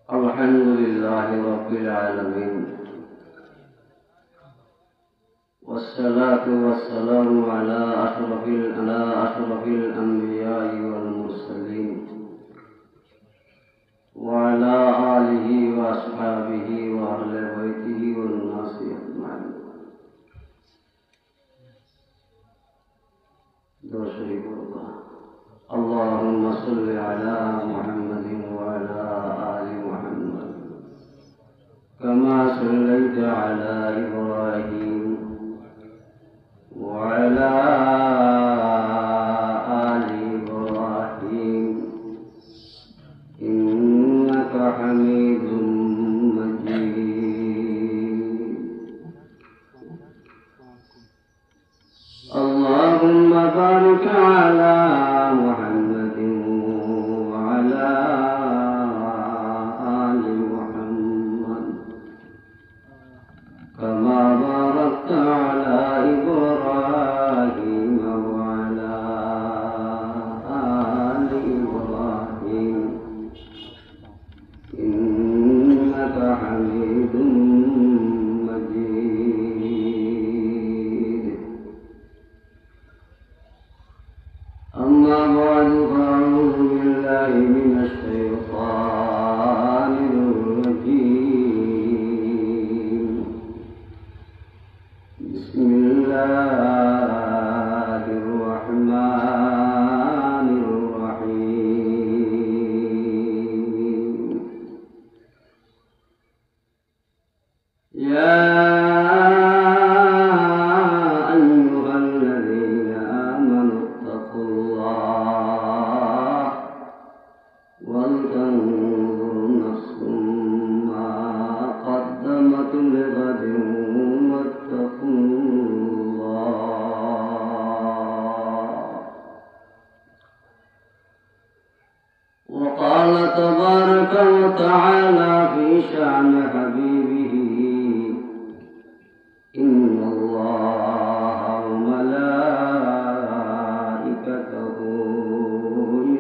الحمد لله رب العالمين، والصلاة والسلام على أشرف الأنبياء والمرسلين، وعلى آله وأصحابه وأهل بيته والناس أجمعين. اللهم صل على محمد وعلى آل محمد كما صليت على إبراهيم وعلى آل إبراهيم إنك حميد مجيد. اللهم بارك على محمد وعلى آل محمد كما باركت على إبراهيم وعلى آل إبراهيم إنك حميد مجيد. أما بعد فأعوذ بالله من الشيطان الرجيم. بسم الله الرحمن الرحيم. يا أيها الذين آمنوا اتقوا الله ولتنظر نفس ما قدمت لغد واتقوا الله. وقال تبارك وتعالى في شأن حبيبه: إن الله وملائكته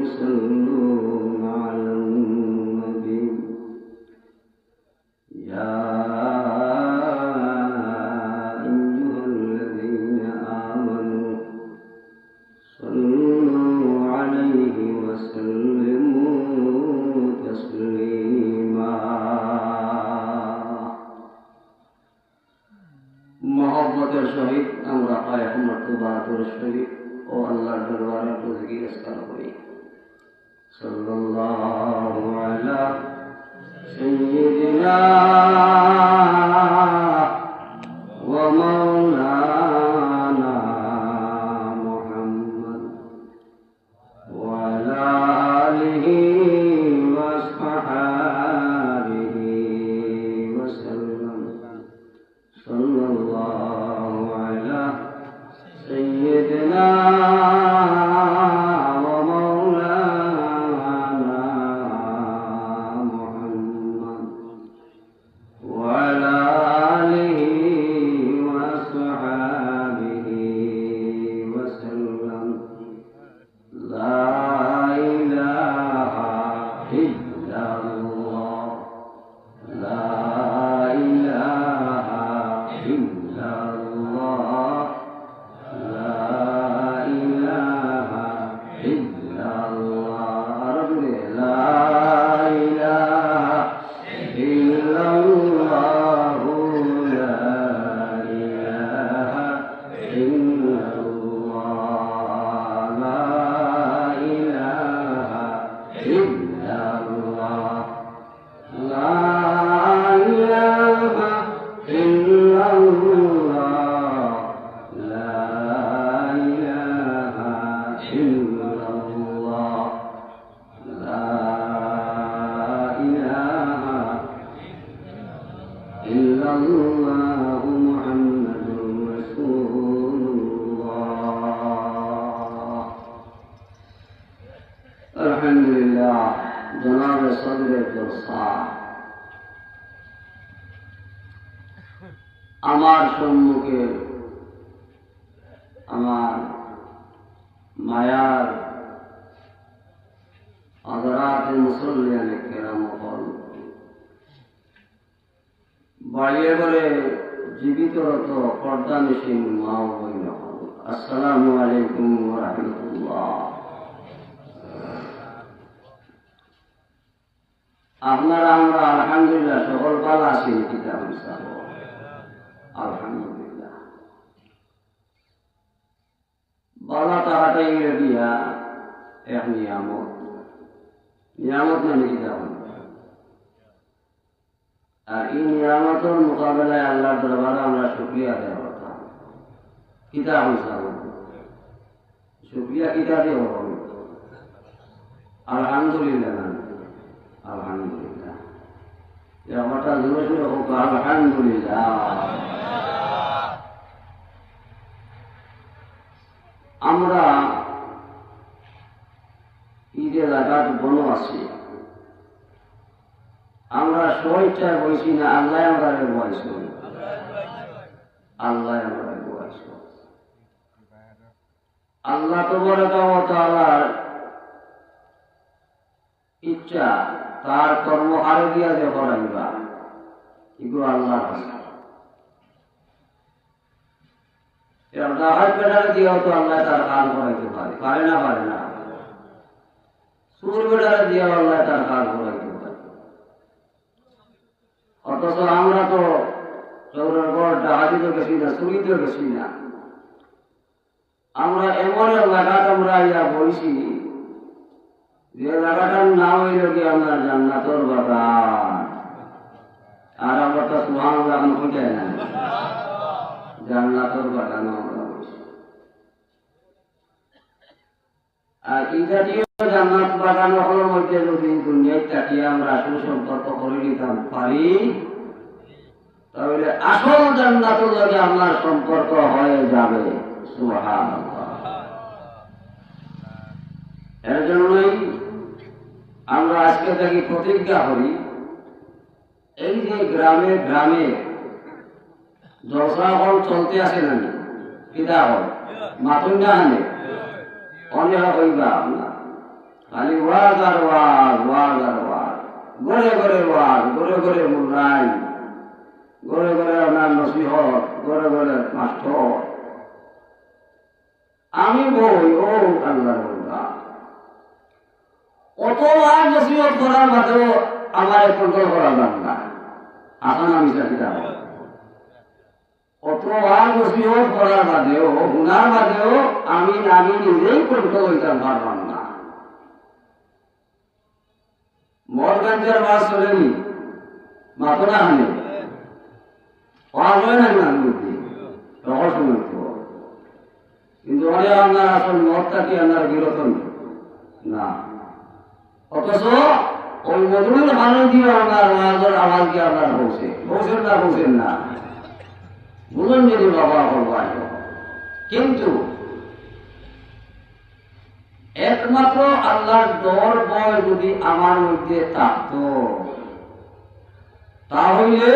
يصلون على النبي يا أيها الذين آمنوا صلوا عليه وسلموا تسليما. मोहब्बतेर सहित আমরা আয়াত মারতুবাতুর শরীফ ও আল্লাহর দরবারে তসবিহ ইস্তার করি। সাল্লাল্লাহু আলা সাইয়্যিদিনা ওয়া মাওলানা মুহাম্মদ ওয়া আলা আলিহি ওয়া আসহাবিহি ওয়া সাল্লাম। সাল্লাল্লাহু আলা সাইয়্যিদিনা ওয়া মাওলানা মুহাম্মদ ওয়া আলা আলিহি ওয়া আসহাবিহি ওয়া সাল্লাম। লা ইলাহা ইল্লাল্লাহ, লা ইলাহা ইল্লাল্লাহ, লা ইলাহা ইল্লাল্লাহ। আরবি লা ইলাহা ইল্লাল্লাহ, লা ইলাহা ইল্লাল্লাহ, লা ইলাহা ইল্লাল্লাহ, লা ইলাহা ইল্লাল্লাহ, লা ইলাহা ইল্লাল্লাহ, লা ইলাহা ইল্লাল্লাহ, মুহাম্মাদুর রাসূলুল্লাহ। আলহামদুলিল্লাহ। জনাব সদরে জলসা আমার সম্মুখে আমার মায়ার हज़रात मुसल्लियान किराम ঘরে জীবিতরত পর্দানিসীন মা ও বোন, আসসালামু আলাইকুম ওয়া রাহমাতুল্লাহ। আপনারা আমরা আলহামদুলিল্লাহ সকল ভালো আছি, কিতাব আলহামদুলিল্লাহ। বালা তাহাটাই দিয়া এক নিয়ামত, নিয়ামত মানে কিতাব। আর এই নিয়ামতের মোকাবেলায় আল্লাহ দরবারে আমরা শুকরিয়া আদায় করতাম। কিতাব শুকরিয়া কিতা দিয়ে হবে? আলহামদুলিল্লাহ, আলহামদুলিল্লাহ। আমারটা জোরে জোরে হোক আলহামদুলিল্লাহ। আমরা ঈদের আঘাত বন আছি, আমরা স্বইচ্ছায় বলছি না, আল্লাহ আমরা বয়স, আল্লাহ আমরা বয়স। আল্লাহ তাআলার ইচ্ছা তার কর্ম আরো দিয়া যে করাইবা, এগুলো আল্লাহ পেটারে দিয়েও তো আল্লাহ তার কাজ করাইতে পারে, পারে না? পারে না। সুর পেটারে দিয়েও আল্লাহ তার কাজ করাইতে পারে। অথচ আমরা তো চৌরের পর ডাহাতিতে গেছি না, চুরিতে গেছি না। আমরা এমন এলাকাত আমরা ইয়া বলছি যে এলাকাটার নাম হইল কি আপনার জান্নাতুল বাগান। আর আমরা তো সুবহানাল্লাহ এখন খুঁজে না, জান্নাতুল বাগান আমরা বলছি। আর এই জাতীয় জান্নাত বাগানের মধ্যে যদি দুনিয়ায় তাকিয়ে আমরা সুসম্পর্ক করে নিতাম পারি, তাহলে আসল জান্নাতুল লগে আপনার সম্পর্ক হয়ে যাবে। সুবহানাল্লাহ। এর জন্যই আমরা আজকে থেকে প্রতিজ্ঞা করি, এই যে গ্রামে গ্রামে জলসা হল চলতে আসে না, কিতা হল মাতুন না হানে অনেক হইবা আপনার খালি ওয়াজ আর ওয়াজ, ওয়াজ আর ওয়াজ, ঘরে ঘরে ওয়াজ, ঘরে ঘরে মুরাই, ঘরে ঘরে আপনার নসিহত, ঘরে ঘরে মাস্টার। আমি বই ও আল্লাহ অত ওয়াজ নসিহত করার বাদেও আমার কন্ট্রোল করা যাবে না। আসা না মিশা কিতা অত ওয়াজ নসিহত করার বাদেও, গুনার বাদেও আমি নিজেই কন্ট্রোল হইতাম পারলাম না। মদ গাঞ্জার ওয়াজ চলেনি, মাথো না হানে ওয়াজ হয় না গান করতে রহস্য, কিন্তু অনেক আপনার আসল মদটাকে আপনার বিরত না। অথচ ওই মধুর ভালো দিয়ে আপনার ওয়াজের আওয়াজ দিয়ে আপনার বসেন না বুঝুন যদি বাবা বলবাই। কিন্তু একমাত্র আল্লাহর ডর ভয় যদি আমার মধ্যে থাকত, তাহলে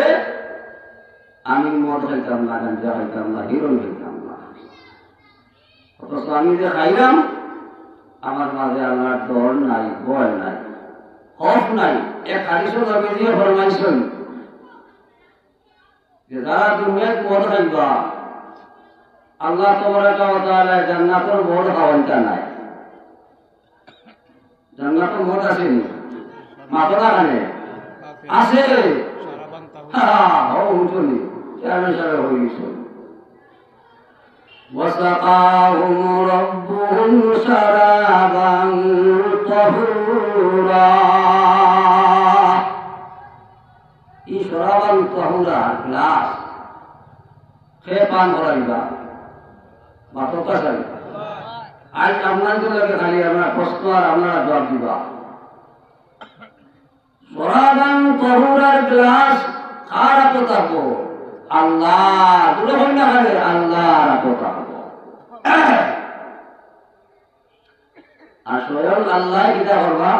আমি মদ খাইতাম না, গাঞ্জা খাইতাম না, হিরোইন খাইতাম না। অথচ আমি যে খাইলাম, আমার মাঝে আল্লাহর ডর নাই, ভয় নাই, খৌফ নাই। এক হাদিসও নবী দিয়ে ফরমাইছেন যে যারা দুনিয়ায় মদ খাইবা, আল্লাহ তাবারাকা ওয়া তাআলা জান্নাতের মদ খাওয়াইতা নাই। জান্নাতের মদ আসেনি, মাথা কানে আছে, হুঁচনি হয়ে গেছে। وسقاهم ربهم شرابا طهورا। এই শরাবান তাহুরা গ্লাস খেয়ে পান করাইবা, মাথা কাছাই। আজ আপনাদের লাগে খালি আপনার প্রশ্ন আর আপনারা জবাব দিবা। শরাবান তাহুরার গ্লাস কার তো থাকবো? আল্লাহ। দূরে হয় না খালি আল্লাহ রাখো থাকবো। আর স্বয়ং আল্লাহ কিতা করবা,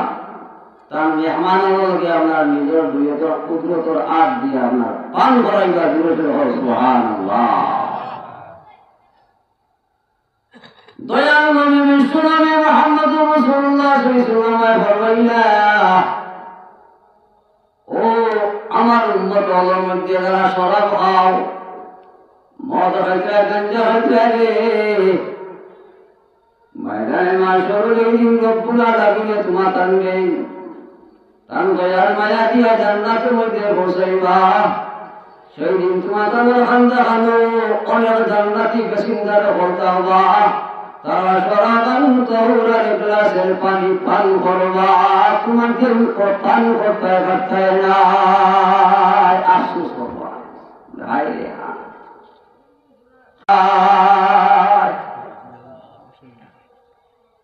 তার মেহমানের লগে আপনার নিজের দুইতর কুদরতর আট দিয়ে আপনার পান করাইবা। দূরে হয় সুবহানাল্লাহ। দয়াল নবী বিশ্বনবী মুহাম্মদুর রাসূলুল্লাহ সাল্লাল্লাহু আলাইহি ওয়াসাল্লাম ফরমাইলা, ও আমার উম্মত হলোর মধ্যে যারা শরাব খাও, মদ খাইতে, গাঞ্জা খাইতে রে, ময়দানে মাশরে এই দিন রব্বুল আলামিন তোমার টানবে, টান দয়ার মায়া দিয়া জান্নাতের মধ্যে বসাইবা। সেই দিন তোমার টানের খান্দা খানো অনেক জান্নাতি বাসিন্দার করতে হবা। তারা শরাবান তহুরার গ্লাসের পানি পান করবা, তোমাকে পান করতে পারতে না, আফসোস করবা। হায় রে হায়,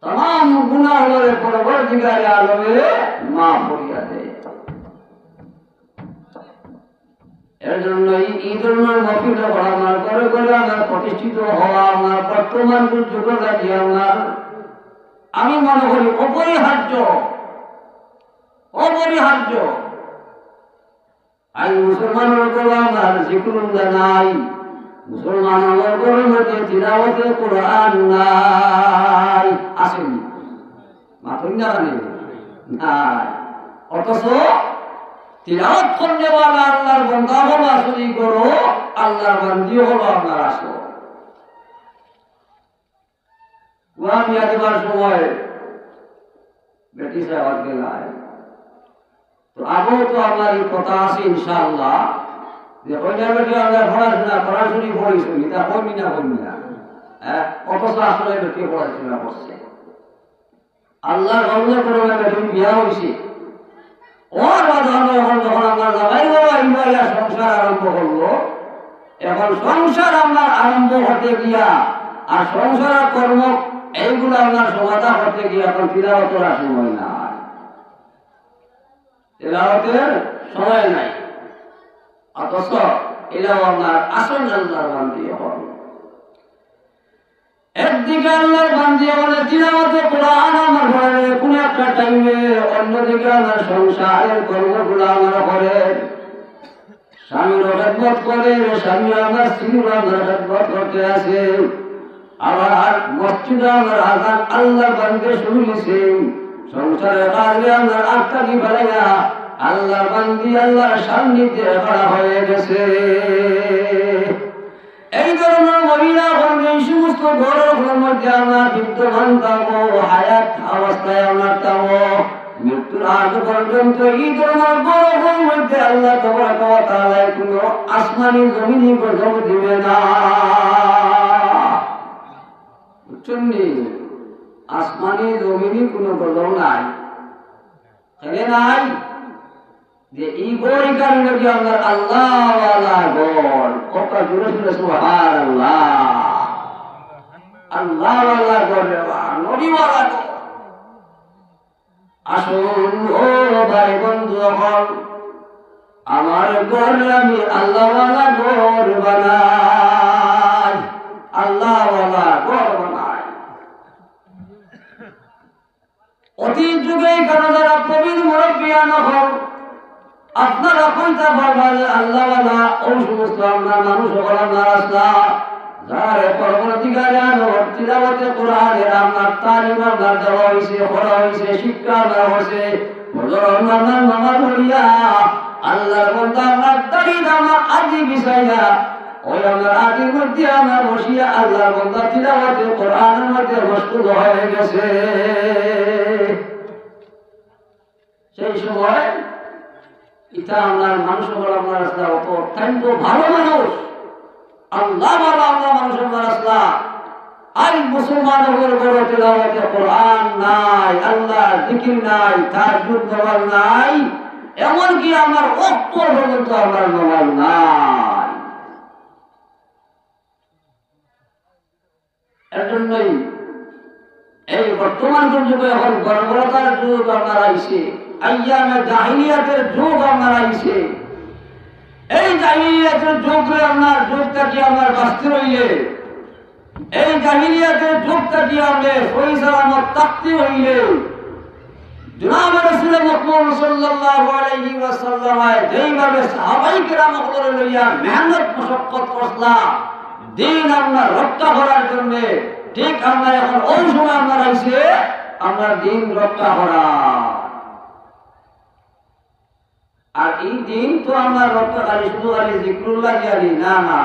तमाम गुनाहों परवरदिगार आलमे माफ करिया दे। এর জন্য ঈদের মহফিল আমার করে করে আমার প্রতিষ্ঠিত হওয়া, আমার বর্তমান যুগটা দিয়ে আমার আমি মনে করি অপরিহার্য, অপরিহার্য। আই মুসলমানের উপর আমার জিকুরুল্লাহ নাই, মুসলমানের উপর মধ্যে তিলাওয়াতে কোরআন নাই, আসেনি মাথুন জানে নাই। অথচ তিলাওয়াত করতে পারলে আল্লাহর বান্দা হলো আসলেই করো, আল্লাহর বান্দি হলো আপনার আসো। ওয়া বিয়া দেবার সময় বেটি সাহেব গেলায় তো আগেও তো আমার এই কথা আছে ইনশাআল্লাহ যে ওইটা বেটি আমরা পড়াশোনা পড়াশুনি পড়ি শুনি, তা কমি না কমি না, অথচ আসলে বেটি পড়াশোনা করছে, আল্লাহর বান্দা করে বেটি বিয়া হয়েছে। ওর বাধা এখন যখন আমরা জামাই বাবা ইন্দ্রিয়া সংসার আরম্ভ করলো, এখন সংসার আমার আরম্ভ হতে গিয়া আর সংসার কর্ম এইগুলো আমার সমাধান হতে গিয়া এখন তিলাওয়াতের সময় নাই, তিলাওয়াতের সময় নাই। অথচ এরাও আপনার আসল আল্লাহর বান্দি হন। একদিকে আল্লাহর বান্দি বলে তিলাওয়াতে কোরআন আমার ঘরে কোন একটা টাইমে, অন্যদিকে আমার সংসারের কর্মগুলো আমার করে, স্বামীর খেদমত করে, স্বামী আমার স্ত্রীর আমার খেদমত করতে আছে, আবার মসজিদে আমার আযান আল্লাহর বান্দি শুনেছে, সংসারের কাজে আমার আটকাকি ফেলাইয়া আল্লাহর বান্দি আল্লাহর সান্নিধ্যে খাড়া হয়ে গেছে। এই ধরনের মহিলা বন্ধু এই সমস্ত ঘরের মধ্যে আমরা বিদ্যমান থাকবো, হায়াত অবস্থায় আমরা থাকবো, মৃত্যুর আগ পর্যন্ত এই ধরনের ঘরের মধ্যে আল্লাহ তাবারাকা ওয়া তাআলা কোনো আসমানি জমিনি গজব দিবে না। বুঝছেন নি? আসমানি জমিনি কোনো গজব নাই, খেলে নাই যে এই বই কারণে যে আমরা আল্লাহওয়ালা গড় কথা জুড়ে শুনে সুবহানাল্লাহ, আল্লাহওয়ালা গড়, নবীওয়ালা গড়। আসুন ও ভাই বন্ধু, আমার গড় আমি আল্লাহওয়ালা গড় বানাই, আল্লাহওয়ালা গড় বানাই। অতীত যুগে কারো যারা প্রবীণ মুরব্বিয়ান হন, আপনারা কইতা পারবেন আল্লাহওয়ালা ওই সমস্ত আমরা মানুষ হল না রাস্তা যার পরবর্তীকালে তিলাওয়াতে কোরআনের আপনার তালিম আপনার দেওয়া হয়েছে, পড়া হয়েছে, শিক্ষা দেওয়া হয়েছে, নামাজ পড়িয়া আল্লাহর বন্ধা আপনার তারিখ আমার আদি বিষয়টা ওই আমার আদির মধ্যে আমরা বসিয়া আল্লাহর বন্ধা তিলাওয়াতে কোরআনের মধ্যে মশগুল হয়ে গেছে। সেই সময় এটা আপনার মানুষ আপনার রাস্তা অত্যন্ত ভালো মানুষ, আল্লাহ ভালো আল্লাহ মানুষের রাস্তা। আর মুসলমানের বড় তিলাওয়াতে কোরআন নাই, আল্লাহ জিকির নাই, তাহাজ্জুদ নামাজ নাই, এমনকি আমার ওয়াক্ত পর্যন্ত আমার নামাজ নাই। এর জন্যই এই বর্তমান যুগে এখন গর্বতার যুগ আপনার আইছে, আইয়ামে জাহিলিয়াতের যুগ আপনার আইছে। এই জাহিলিয়াতের যুগে আপনার যুগটা কি আমার বাঁচতে রইলে, এই জাহিলিয়াতের যুগটা কি আমরা সহি সালামত থাকতে হইলে জনাব রাসূল মুহাম্মদ সাল্লাল্লাহু আলাইহি ওয়াসাল্লাম যেইভাবে সাহাবায়ে কেরাম করে লইয়া মেহনত মশক্কত করলা দিন আমরা রক্ষা করার জন্য, ঠিক আমরা এখন ওই সময় আমরা আইছে আমরা দিন রক্ষা করা। আর এই দিন তো আমরা রক্ষা খালি শুধু খালি জিক্রুল্লাহ জানি না না,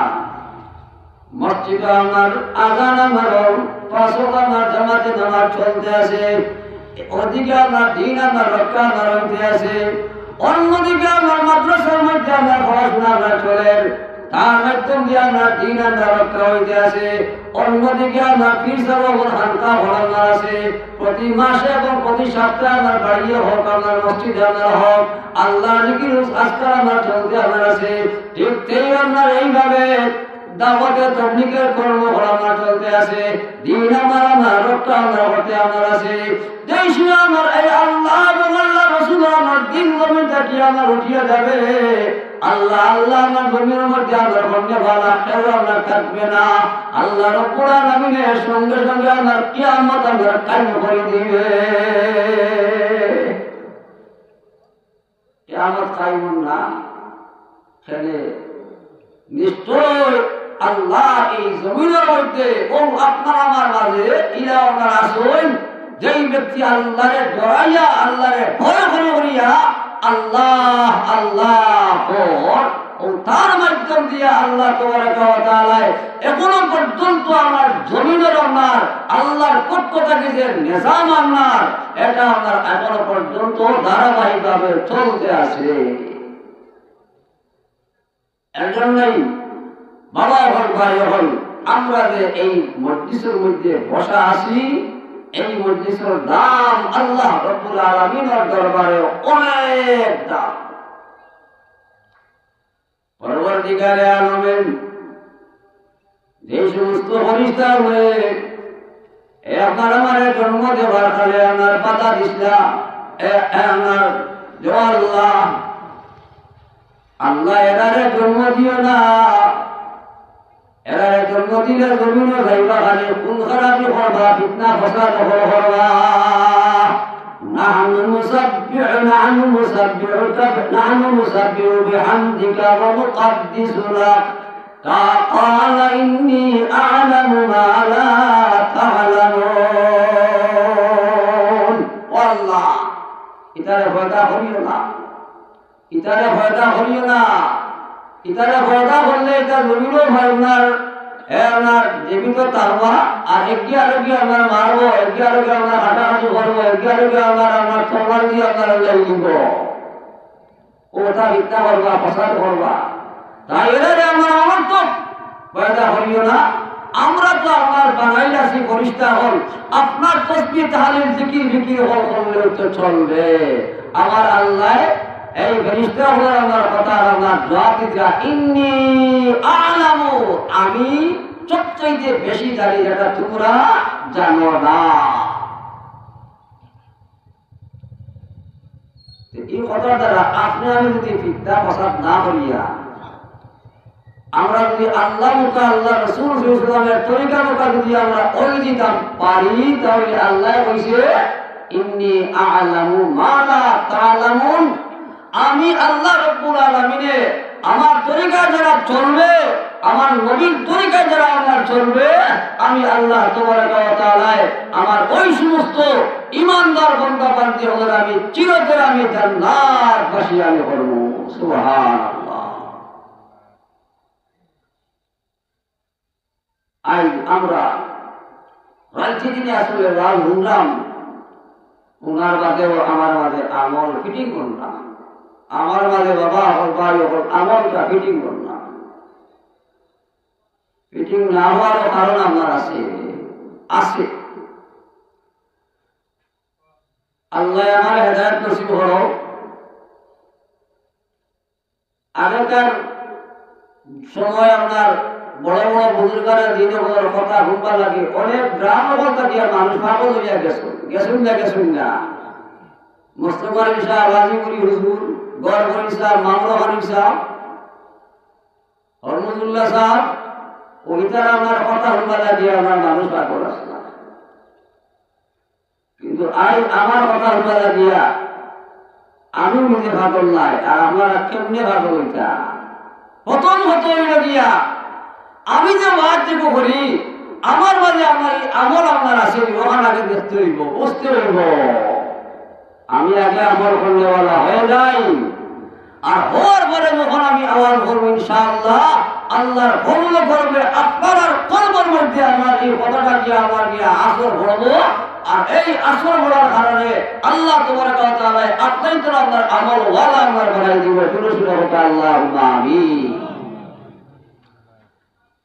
মসজিদে আমার আজান আমার পাঁচ ওয়াক্ত আমার জামাতে নামাজ চলতে আছে, ওদিকে আমার দিন আমার রক্ষা আমার হইতে আছে, অন্যদিকে আমার মাদ্রাসার মধ্যে আমার পড়াশোনা আমরা চলে, তার মাধ্যম দিয়ে আমার দিন আমরা রক্ষা হইতে আছে, অন্যদিকে আমার পীর সাহেব হালকা ভরানো আছে, প্রতি মাসে এবং প্রতি সপ্তাহে আমার বাড়িয়ে হোক আমার মসজিদে আমার হোক আল্লাহ জিকির আজকাল আমার চলতে আমার আছে। ঠিক সেই আমার এইভাবে দাওয়াতে তাবলীগের কর্মকর্তা চলতে আছে, দিন আমার রক্ষা আমরা করতে আমার আছে। দেশ আমার এই আল্লাহ এবং আল্লাহ রাসূল আমার দিন জমিন থেকে আমার উঠিয়ে যাবে, আল্লাহ আল্লাহ আমার জমির মধ্যে আমার বন্ধে ভালো কেউ আমরা থাকবে না। আল্লাহ রব্বুল আলামিনের সঙ্গে সঙ্গে আমার কিয়ামত আমরা কায়েম করে দিবে। কিয়ামত কায়েম না খেলে নিশ্চয় আল্লাহ এই জমিনের মধ্যে ও আপনার আমার মাঝে ইরা আপনার আসুন, যেই ব্যক্তি আল্লাহরে ডরাইয়া আল্লাহরে ভয় করিয়া আল্লাহ আল্লাহ ও তার মাধ্যম দিয়ে আল্লাহ তাবারাকা ওয়া তাআলা এখনো পর্যন্ত আমার জমিনের আপনার আল্লাহর পক্ষ থেকে যে নিজাম আপনার এটা আপনার এখনো পর্যন্ত ধারাবাহিকভাবে চলতে আছে। এর জন্যই বাবা হল ভাই হল আমরা যে এই মজলিসের মধ্যে বসা আছি, এই মজলিসের দাম আল্লাহ রব্বুল আলামিনের দরবারে অনেক দাম। পরবর্তীকালে আলমেন যে সমস্ত ফেরেশতা হয়ে আপনার আমার জন্ম দেওয়ার কালে আমার পাতা দিসলা আমার আল্লাহ আল্লাহ এরারে জন্ম দিও না, এরারে জন্ম দিলে জমিনও যাইবা খালি খুন খারাপি করবা, ফিতনা ফসাদ করবা। نحن نسبح بحمدك ونقدس لك قال إني أعلم ما لا تعلمون। والله ইতারে ভয়টা করিও না, ইতারে ভয়টা করিও না, ইতারে ভয়টা করলে এটা জমিনও ভয় আপনার আপনার জীবিত থাকবা, আর এগিয়ে আরো গিয়ে আপনার মারবো, এগিয়ে আরো গিয়ে আপনার হাঁটাহাঁটি করবো, এগিয়ে আরো গিয়ে আপনার তরবারি দিয়ে আপনার দিব, ওটা মিথ্যা করবা, ফসাদ করবা। তাই এরা আমার আমার তো ভয়টা করিও না, আমরা তো আপনার বানাইল আছি ফেরেশতা হল, আপনার তাসবিহ তাহলিল জিকির ফিকির হল করলে তো চলবে। আমার আল্লাহ এই ফেরেশতা হল আমার কথা আমার জবাব দিতে, ইন্নী আ'লামু আমি সবচাইতে বেশি জানি যেটা তোমরা জানো না। এই কথা দ্বারা আপনি আমি যদি ফিতনা ফসাদ না করিয়া আমরা যদি আল্লাহ মুখা আল্লাহ রাসূল সাল্লাল্লাহু আলাইহি ওয়াসাল্লামের তরিকা মুখা যদি আমরা ওই দিতাম পারি, তাহলে আল্লাহ কইছে ইন্নী আ'লামু মা লা তা'লামুন, আমি আল্লাহ রব্বুল আলামিনে আমার তরিকা যারা চলবে, আমার নবীর তরিকা যারা আমার চলবে, আমি আল্লাহ তাবারাকা ওয়া তাআলা আমার ওই সমস্ত ঈমানদার বান্দা বান্দী হলে আমি চিরতরে আমি জান্নাতবাসী আমি করব। সুবহানাল্লাহ। আজ আমরা রাইতে দিনে আসলে রাল হুনলাম, উনার বাদেও আমার মাঝে আমল ফিটিং করলাম, আমার মাঝে বাবা হল ভাই হল আমলটা ফিটিং করলাম। ফিটিং না হওয়ারও কারণ আমার আছে আছে আল্লাহ আমার হেদায়েত নসিব করো। আগেকার সময় আপনার বড় বড় বুজুর্গারা দিনে বড় কথা ঘুমবা লাগে, অনেক গ্রাম কথা দিয়ে মানুষ পাগল হইয়া গেছুন না। মোস্তফা আলী সাহেব, রাজিপুরি হুজুর, গড়বড়ি সাহেব, মামলা হানিফ সাহেব, হরমুজুল্লাহ সাহেব, ওইটারা আমার কথা ঘুমবা লাগিয়ে আমার মানুষ পাগল আসলা। কিন্তু আজ আমার কথা ঘুমবা লাগিয়া আমি নিজে পাগল নাই, আর আমার কেমনে পাগল হইতা প্রথম হতো দিয়া আমি যে ওয়াজ দেব করি আমার মাঝে আমার আমল আপনার আছে, ওখানে আগে দেখতে হইব, বুঝতে হইব। আমি আগে আমল করলেওয়ালা হয়ে যাই, আর হওয়ার পরে যখন আমি আওয়াজ করবো ইনশাআল্লাহ আল্লাহর ফজল করবে আপনার আর কলবের মধ্যে আমার এই কথাটা গিয়ে আমার গিয়ে আসর করবো। আর এই আসর বলার কারণে আল্লাহ তাবারaka ওয়া তাআলা আপনাই তো আপনার আমল ওয়ালা আমার বানাই দিবে। শুরু শুরু হোক আল্লাহুম্মা আমিন।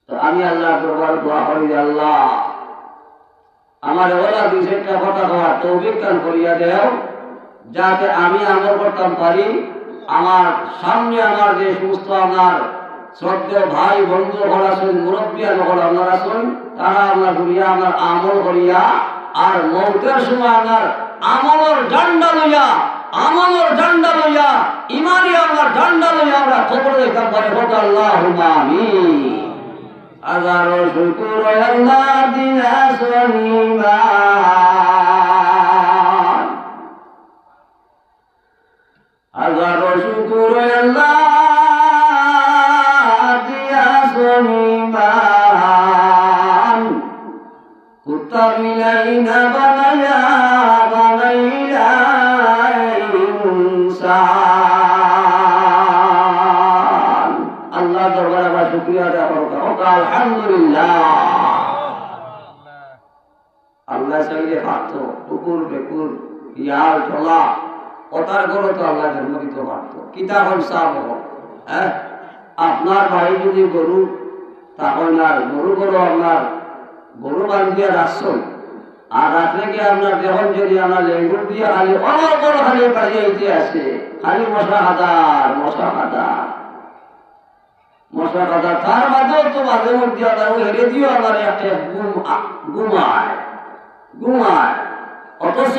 তো আমি আল্লাহর দরবারে দোয়া করি, আল্লাহ আমার ওলা দুই চারটা কথা কওয়ার তৌফিক দান করিয়া দেও, যাতে আমি আমল করতাম পারি। আমার সামনে আমার যে সমস্ত আমার শ্রদ্ধেয় ভাই বন্ধু হল আছেন, মুরব্বিয়া যখন আপনার আছেন, তারা আপনার করিয়া আমার আমল করিয়া আর মৌতের সময় আমার আমলের ডান্ডা লইয়া ইমানি আমার ডান্ডা লইয়া আমরা কবরে দেখতাম পারি। আল্লাহুম্মা আমিন। আগারো শুকুর আল্লাহ দিয়া সনিমান, আগারো শুকুর আল্লাহ দিয়া সনিমান, কুত্তা মিলাই না বানায়া বানাইলা ইনসান। আল্লাহ দরবারে আমরা শুকরিয়া আদায় করব। আলহামদুলিল্লাহ। আল্লাহ চাইলে পারত কুকুর বেকুর ইয়াল চলা ওটার গরু তো আল্লাহ জন্ম দিতে পারত। কিতাব সাপ হ্যাঁ, আপনার ভাই যদি গরু তখন আর গরু আপনার গরু বান্ধিয়া রাখছেন, আর রাত্রে গিয়ে আপনার যখন যদি আমরা লেঙ্গুর দিয়ে খালি অনেক বড় খালি বাড়িয়ে আছে, খালি মশা হাজার তার মাঝেও তো মাঝে মধ্যে হেরে দিও আমার একটা ঘুমায়। অথচ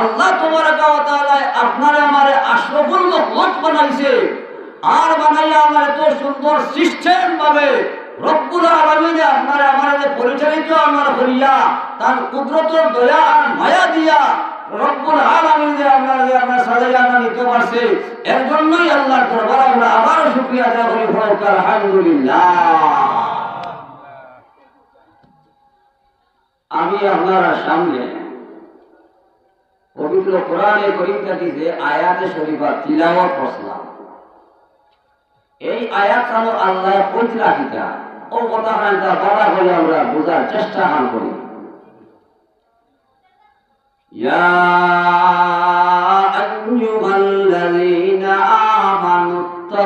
আল্লাহ তাবারaka ওয়া তাআলা আপনারে আমারে আশরাফুল মাখলুক বানাইছে, আর বানাইয়া আমার এত সুন্দর সিস্টেম ভাবে রব্বুল আলামিন আপনারে আমারে পরিচালিত আমার করিয়া তার কুদরতের দয়া আর মায়া দিয়া রব্বুল আলামিন যে আমরা সাজাইয়া নিতে পারছে, এর জন্যই আল্লাহর দরবারে আমরা আবারও শুকরিয়া আদায় করি। আলহামদুলিল্লাহ। আমি আপনার সামনে পবিত্র কোরআনে কারীম থেকে যে আয়াতে শরীফা তিলাওয়াত করলাম, এই আয়াত হলো আল্লাহ কইতে রাখিতা ও কথা কানটা বলা করে আমরা বোঝার চেষ্টা করি। ইয়া আইয়ুহাল্লাযীনা আমানুত্তাকুল্লাহ,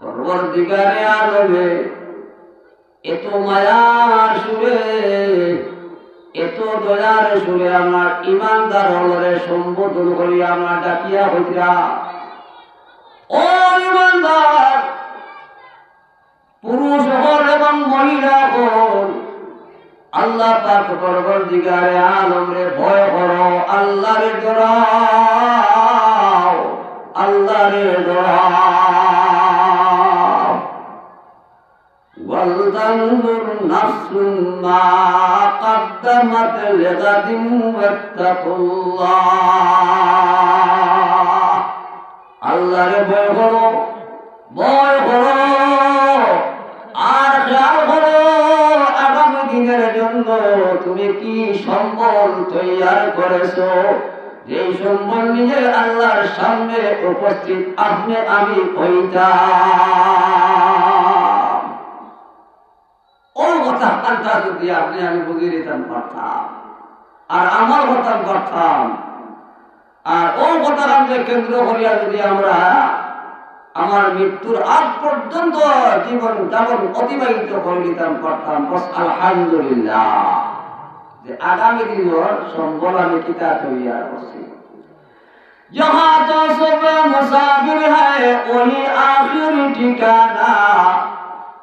পরওয়ারদিগারে আলমে এত মায়ার সুরে এত দয়ার সুরে আমার ইমানদার হলরে সম্বোধন করি আমার ডাকিয়া হইরা, ও ইমানদার পুরুষ হল এবং মহিলা হল, আল্লাহ পাক পরওয়ারদিগারে আলমরে ভয় করো, আল্লাহরে ডরাও, وَلْتَنْظُرْ نَفْسٌ مَا قَدَّمَتْ لِغَدٍ وَاتَّقُوا اللَّهَ। আল্লাহরে ভয় করো আর খেয়াল করো আগামী দিনের জন্য তুমি কি সম্বল তৈরি করেছো, যেই সম্বল নিয়ে আল্লাহর সামনে উপস্থিত আপনি আমি হইতাম। ও কথা কানটা যদি আপনি আমি বুঝিয়ে দিতাম পারতাম আর আমার কথা পারতাম, আর ও কথা কানকে কেন্দ্র করিয়া যদি আমরা আমার মৃত্যুর আগ পর্যন্ত জীবন যাপন অতিবাহিত করে দিতাম পারতাম, আলহামদুলিল্লাহ। যে আগামী দিনের সম্বল আমি কিতা তৈয়ার করছি। जहां तो सब मुसाफिर है वही आखिर ठिकाना,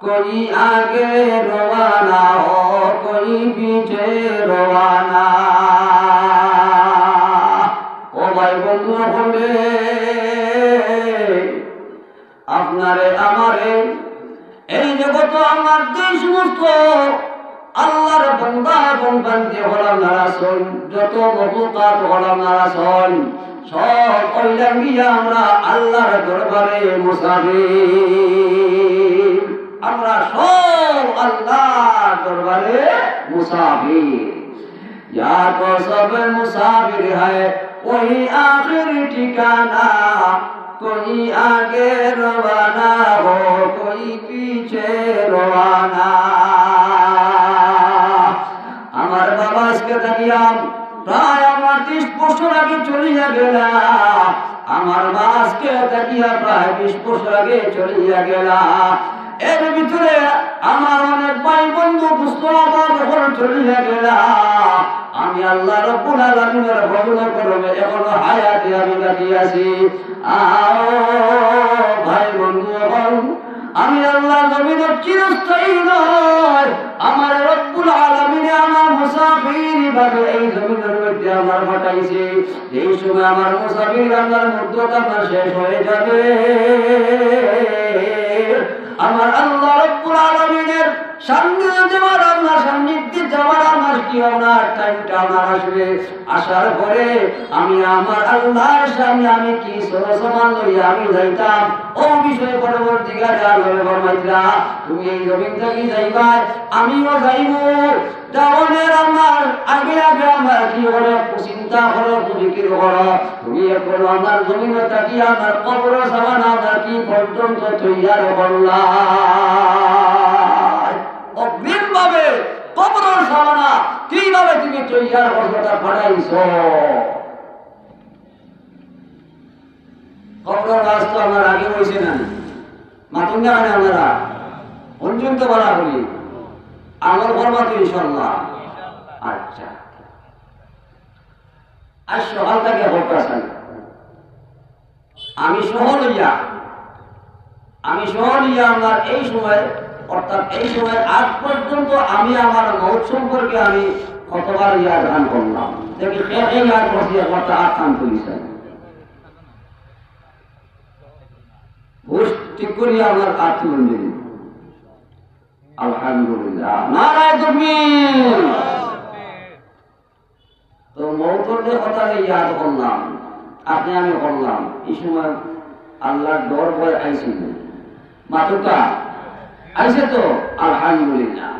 कोई आगे रवाना हो कोई पीछे रवाना। ও ভাই বন্ধু হলে আপনারে আমারে এই জগৎ আমার যে সমস্ত আল্লাহর বান্দা এবং বান্দি হলাম নারাসন, যত মখলুকাত হলাম নারাসন, সব কইলাম গিয়া আমরা আল্লাহর দরবারে মুসাফির, আমরা সব আল্লাহর দরবারে মুসাফির। या तो सब मुसाफिर है वही आखिरी ठिकाना, कोई आगे रवाना हो कोई पीछे रवाना। আমার বাবা আজকে দেখিয়াম প্রায় আমার 30 বছর আগে চলিয়া গেলা, আমার মা আজকে দেখিয়া প্রায় 20 বছর আগে চলিয়া গেলা। এর ভিতরে আমার অনেক ভাই বন্ধু দুস্থরা যখন চলিয়া গেলা, আমি আল্লাহ রাব্বুল আলামিনের ফজল করবে এখনো হায়াতে আমি বাঁচিয়ে আছি। ভাই বন্ধু, আমি আল্লাহ জমিনের চিরস্থায়ী নয়, আমার রব্বুল আলামিন আমার মুসাফির ভাবে এই জমিনের মধ্যে আমার পাঠাইছে। এই সময় আমার মুসাফির আমার মুদ্দত আমার শেষ হয়ে যাবে। আমার আল্লাহ রব্বুল আলামিনের সান্নিধ্যে যাওয়ার, আল্লাহ সান্নিধ্যে যাওয়ার আমার কি আমার টাইমটা আমার আসবে। আসার পরে আমি আমার আল্লাহর সামনে আমি কি সমান লইয়া আমি যাইতাম, ও বিষয়ে পরবর্তীকালে আল্লাহ ফরমাইলা তুমি এই জমিন থেকে যাইবা, আমিও যাইব। যাওয়ার আমার আগে আগে আমার কি হলো চিন্তা হলো, তুমি কি করো, তুমি এখন আমার জমিনে থাকি আমার কবর সামান আমার কি পর্যন্ত তৈয়ার করলা, অগ্রিম ভাবে কবর সামানা কিভাবে তুমি তৈয়ার করতে পাঠাইছো। কবর কাজ তো আমার আগে হয়েছে না, মাতুঙ্গা মানে আমরা পর্যন্ত বলা করি আমল করবো তো ইনশাল্লাহ। আচ্ছা, আজ সকাল থেকে হতাশান আমি সহ লইয়া আমার এই সময় অর্থাৎ এই সময় আজ পর্যন্ত আমি আমার মৌত সম্পর্কে আমি কতবার ইয়াদ গান করলাম, দেখি এই ইয়াদ করছি একটা আট কান করেছেন ঘুষ ঠিক করি আমার আত্মমন্দির। আলহামদুলিল্লাহ, নারায়ে তাকবীর। তো মৌতের কথা ইয়াদ করলাম, আপনি আমি করলাম। এই সময় আল্লাহর ডর ভয় আইছিল, মাতুকা আইছে তো আলহামদুলিল্লাহ।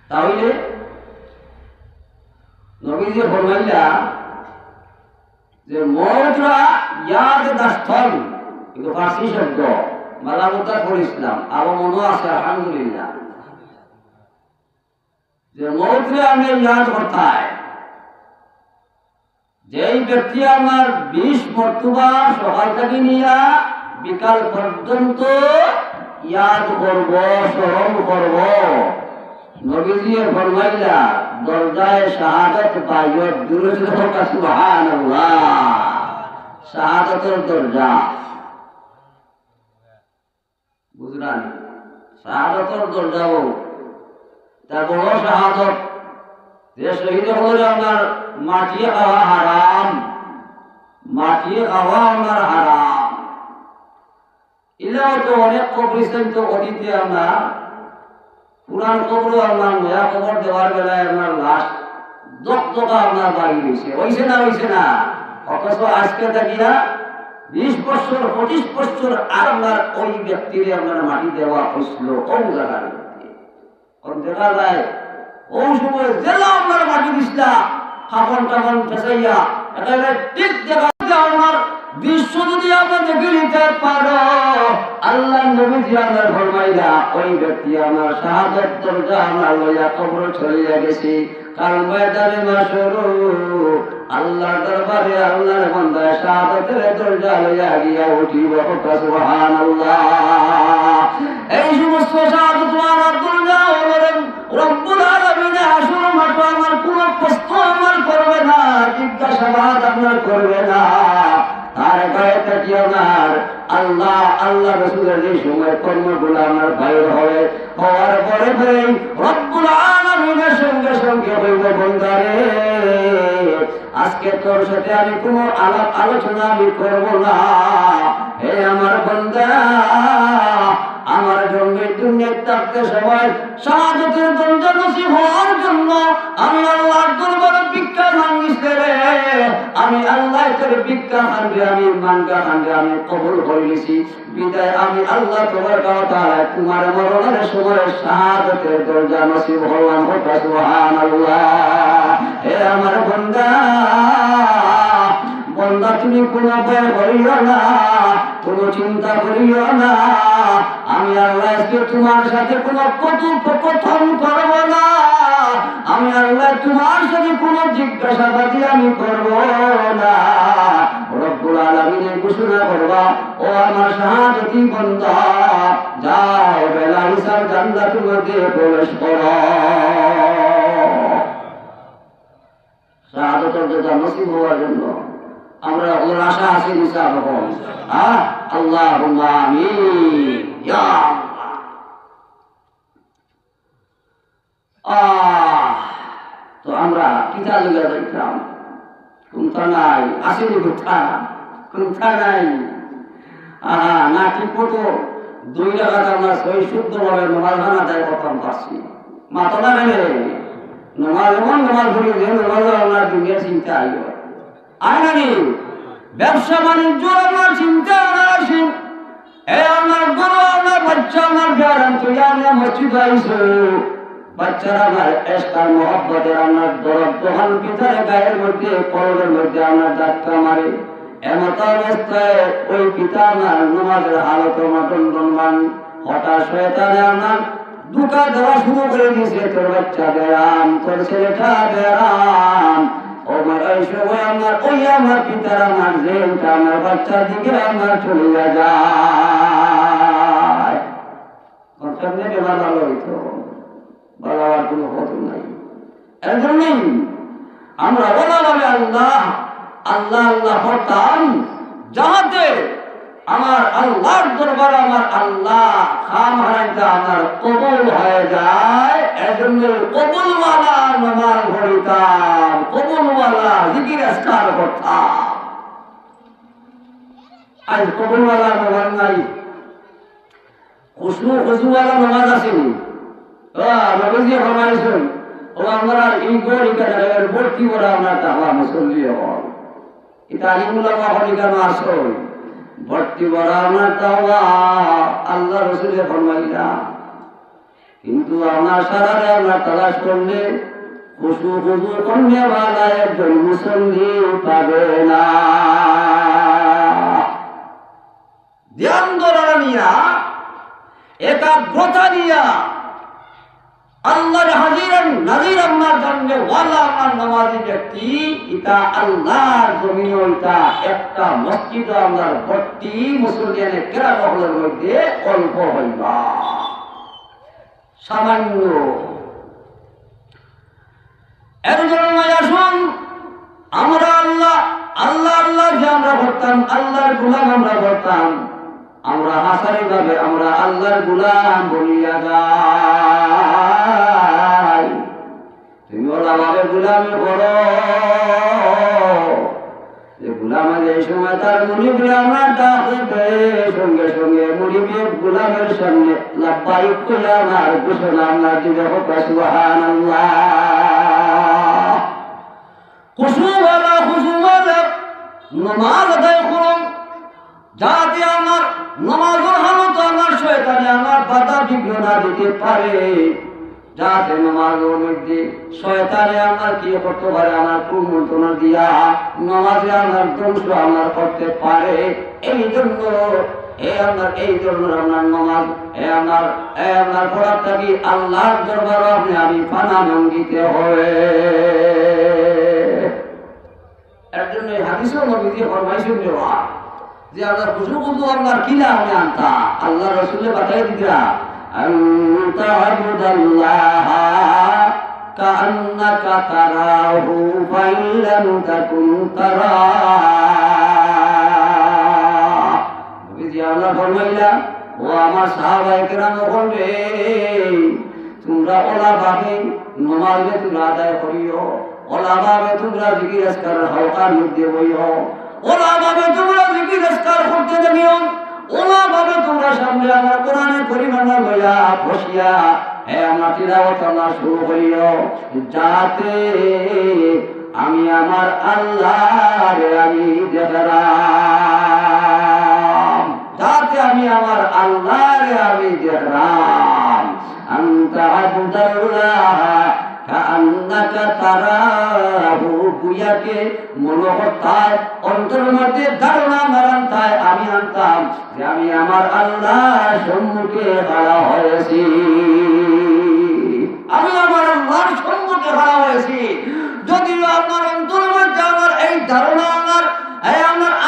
তাহলে নবীজি ফরমাইলা যে মৌতরা ইয়াদ দাস্তল, এগুলো ফার্সি শব্দ, মালামুতা করিসলাম আবার মনে আছে আলহামদুলিল্লাহ, যে মৌতরে আমি ইয়াদ করতায় যেই ব্যক্তি আমার 20 মর্তবা সকাল থেকে নিয়া বিকাল পর্যন্ত ইয়াদ করব স্মরণ করব, নবীজি ফরমাইলা দরজায় শাহাদাত পাইও দুরূদ পড়া সুবহানাল্লাহ, শাহাদাতের দরজা বুঝলেন, শাহাদাতের দরজাও তা বড় শাহাদত যে শহীদ হলে আমার মাটি খাওয়া হারাম, মাটি খাওয়া আমার হারাম। এলাও তো অনেক কবরিস্তান তো অতীতে আমরা পুরান কবর আপনার নয়া কবর দেওয়ার বেলায় আপনার লাশ দক্তকা আপনার বাড়ি হয়েছে, হয়েছে না, অথচ আজকে দেখিয়া 20 বছর 25 বছর আর আপনার ওই ব্যক্তির আপনার মাটি দেওয়া হয়েছিল ও জায়গার মধ্যে। দেখা যায় ও সময় জেলা আপনার মাটি দিসলা কাপন টাপন ফেসাইয়া একেবারে ঠিক দেখা আপনার বিশ্ব যদি আমরা দেখে নিতে পারো, আল্লাহ নবীজি আমার ফরমাইলা ওই ব্যক্তি আমার শাহাদাত দরজা আমার লইয়া কবর ছড়িয়ে গেছি, কাল ময়দানে মাশরুর আল্লাহর দরবারে আল্লাহর বান্দা শাহাদাতের দরজা লইয়া গিয়া উঠিব, সুবহানাল্লাহ। এই সমস্ত শাহাদাত আমার দরজা হলেন রব্বুল আলামিন আসল মাঠ আমার কোন প্রশ্ন আমার করবে না, জিজ্ঞাসাবাদ আপনার করবে না। আর গায়ে থাকি আমার আল্লাহ আল্লাহ রাসূলের যে সময় কর্মগুলো আমার বাইর হবে, হওয়ার পরে রব্বুল আলামিনের সঙ্গে সঙ্গে হইব বন্দারে আজকে তোর সাথে আমি কোনো আলাপ আলোচনা আমি করব না, হে আমার বান্দা আমার জন্য দুনিয়ায় থাকতে সময় শাহাদাতের দরজা নসিব হওয়ার জন্য আমি আল্লাহর দরবারে ভিক্ষা মাঙ্গিস রে, আমি আল্লাহ করে ভিক্ষা খান্ডে আমি মানকা খান্ডে আমি কবুল করে নিছি বিদায় আমি আল্লাহ তাবারক ওয়া তাআলা তোমার মরণের সময় শাহাদাতের দরজা নসিব হলাম হোক সুবহানাল্লাহ। হে আমার বান্দা বান্দা তুমি কোনো ভয় করিও না, কোনো চিন্তা করিও না, আমি আল্লাহ আজকে তোমার সাথে কোনো কথোপকথন করব না, আমি আল্লাহ তোমার সাথে কোনো জিজ্ঞাসাবাদী আমি করব না। রব্বুল আলামিন ঘোষণা করবা, ও আমার শাহাদাতি বান্দা যাও বেলা হিসাব জান্নাতের মধ্যে প্রবেশ করো। শাহাদাতের দরজা নসিব হওয়ার জন্য আমরা ওর আশা আছে হিসাব হবো। আল্লাহুম্মা আমিন ইয়া আল্লাহ। তো আমরা কিতা লিখা দেখলাম কোনটা নাই আসেনি কোনটা নাই না ঠিক মতো 2 টাকাটা আমরা সই শুদ্ধ ভাবে নমাজ আদায় করতাম পারছি মাতলা নেবে নমাজ এমন নমাজ ধরি যে নমাজ আপনার দুনিয়া চিন্তা আইনি ব্যবসা বাণিজ্য আমার চিন্তা আসি আমার গরু আমার বাচ্চা আমার গ্যারান তুই আমরা মসজিদ আইসো বাচ্চারা আমার এসকার মোহাব্বতের আমার দরদ দোহান পিতার গায়ের মধ্যে কলবের মধ্যে আমার ধাক্কা মারে এমত অবস্থায় ওই পিতা আমার নমাজের হালত মাটন দনমান হঠাৎ শয়তানে আমার দুটা দেওয়া শুরু করে দিয়েছে, তোর বাচ্চা বেরাম, তোর ছেলেটা বেরাম, আমার পিতার আমার জেলটা আমার বাচ্চার দিকে আমার চলে যায়। ভালো হইতো বলার কোনো কথা নাই। এর জন্যই আমরা বলা বলে আল্লাহ আল্লাহ আল্লাহ হতাম যাহাতে আমার আল্লাহর দরবার আমার আল্লাহ খাম হারাইতে আমার কবুল হয়ে যায়। এজন্য কবুলওয়ালা নামাজ পড়িতাম, কবুলওয়ালা জিকির আজকার করতাম। আজ কবুলওয়ালা নামাজ নাই, খুশুওয়ালা নামাজ আসেনি। নবীজি ফরমাইছেন, ও আমরা এই গরিবের ভর্তি করে আমরা তাহলে মুসল্লি হন। এটা আলিমুল্লাহ হলিকানো আসল ভর্তি করা আমার তাওয়া আল্লাহ রসুলের ফরমাইলা। কিন্তু আমার সারারে আমরা তালাশ করলে খুশু করলে ভালা একজন মুসল্লি পাবে না। ধ্যান ধরা নিয়া একাগ্রতা নিয়া আল্লাহর হাজিরান নাজির আমার জন্য ওয়ালা আমার নামাজি ব্যক্তি এটা আল্লাহর জমিন এটা একটা মসজিদ আমার ভর্তি মুসলমানের কেরামহলের মধ্যে অল্প হইবা সামান্য। এর জন্য আসুন আমরা আল্লাহ আল্লাহ আল্লাহ যে আমরা করতাম, আল্লাহর গুলাম আমরা করতাম, আমরা হাসারি ভাবে আমরা আল্লাহর গুলাম বলিয়া যাই। তুমি ওলা ভাবে গুলামি করো, যে গুলামের এই সময় তার মুনিবে আমার ডাকে সঙ্গে সঙ্গে মুনিবে গুলামের সামনে লাব্বাইক কইরা আমার ঘোষণা আমরা দিবে হোক সুবহানাল্লাহ। খুশুওয়ালা নামাজ আদায় করুন যাতে আমার নামাজের হালত আমার শয়তানে আমার বাধা বিঘ্ন না দিতে পারে, যাতে নামাজের মধ্যে শয়তানে আমার কি করতে পারে আমার কুমন্ত্রণা দিয়া নামাজে আমার ধ্বংস আমার করতে পারে। এই জন্য এই জন্য আমার নামাজ আমার পড়ার থাকি আল্লাহর দরবার আপনি আমি পানা মঙ্গিতে হবে। এর জন্য হাদিসের নবীজি ফরমাইছেন যে আমরা খুশু খুশু আপনার কিনা আমি আনতা আল্লাহ রসুলে বাতাই দিতা আনতা আবুদাল্লাহ কাআন্নাকা তারাহু ফাইল্লাম তাকুন তারাহু। নবীজি আল্লাহ ফরমাইলা, ও আমার সাহাবায়ে কেরাম বলবে তোমরা ওলা ভাবে নামাজে তোমরা আদায় করিও, ওলা ভাবে তোমরা জিকির আজকার হালকার মধ্যে বইও, ওলা ভাবে তোমরা জিকির আজকার করতে যাবিও, ওলা ভাবে তোমরা সামনে আমার কোরআনের পরিমাণা লইয়া বসিয়া আমরা তিলাওয়াত আমরা শুরু করিও, যাতে আমি আমার আল্লাহরে আমি দেখলাম, যাতে আমি আমার আল্লাহরে আমি দেখলাম। আনতা আবুদাল্লাহ কাআন্নাকা তারাহু, বুয়াকে মনে করতায় অন্তরের মধ্যে ধারণা মারান্তায় আমি আনতাম যে আমি আমার আল্লাহর সম্মুখে খাড়া হয়েছি, আমি আমার আল্লাহর সম্মুখে খাড়া হয়েছি। যদিও আপনার অন্তরের মধ্যে আমার এই ধারণা আমার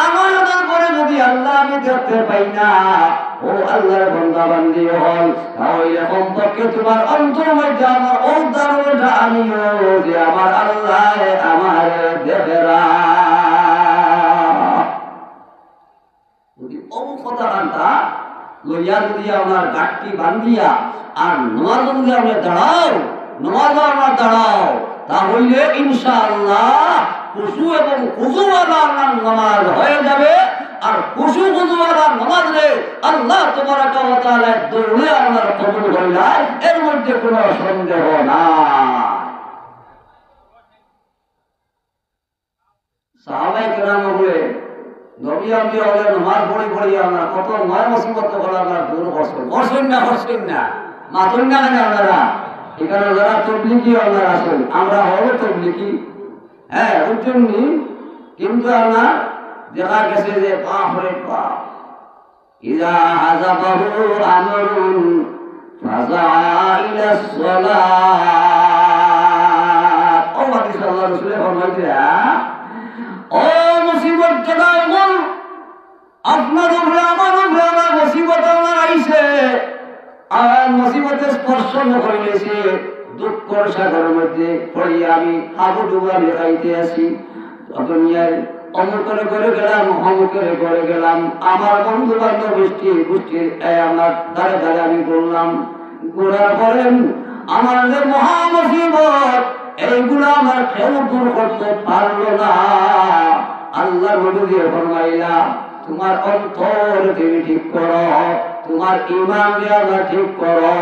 আমাদের পরে যদি আল্লাহ আমি দেখতে পাই না, ও আল্লাহর বান্দা বান্দি হল, তাহলে কমপক্ষে তোমার অন্তরের মধ্যে আমার ও ধারণাটা আনিও যে আমার আল্লাহ আমার দেখেরা। যদি কথা আনতা লইয়া যদি আমার গাঠটি বান্ধিয়া আর নমাজ যদি আমরা দাঁড়াও, নমাজ আমরা দাঁড়াও, তাহলে ইনশাআল্লাহ খুশু এবং খুজুওয়ালা নামাজ হয়ে যাবে। আর খুশু খুজুওয়ালা নামাজ রে আল্লাহ তাবারাকা ওয়া তাআলা দৌড়ে আমার কবুল করিলেন, এর মধ্যে কোনো সন্দেহ নাই। সাহাবায়ে কেরাম বলে নবী আমি হলে নামাজ পড়ি আমরা কত নয় মুসিবত করে আমরা দূর করছেন না মাতুন না কেন আপনারা এখানে যারা তবলিগি আপনারা আছেন, আমরা হলো তবলিগি, হ্যাঁ বুঝছেননি, কিন্তু আমরা দেখা গেছে যে বাপরে বাপ ইযা হাযাবাহু আমরুন ফাযাআ ইলাস সালাত। ও হাদিস আল্লাহ রাসূলের ফরমাইছে, ও মুসিবত কেদাই বল আপনার উপরে আমার উপরে আমার মুসিবত আমার আইছে, আর মুসিবতের স্পর্শ করিলেছে, দুঃখের সাগরের মধ্যে পড়িয়া আমি হাবুডুবা দেখাইতে আসি। দুনিয়ার অমুকের করে গেলাম, অমুকের করে গেলাম, আমার বন্ধু বান্ধব গোষ্ঠীর আমার ধারে ধারে আমি বললাম, ঘোরার পরে আমার যে মহা মুসিবত এইগুলো আমার কেউ দূর করতে পারলো না। আল্লাহ নবী দিয়ে ফরমাইলা, তোমার অন্তর তুমি ঠিক করো, তোমার ঈমান আল্লাহ ঠিক করো,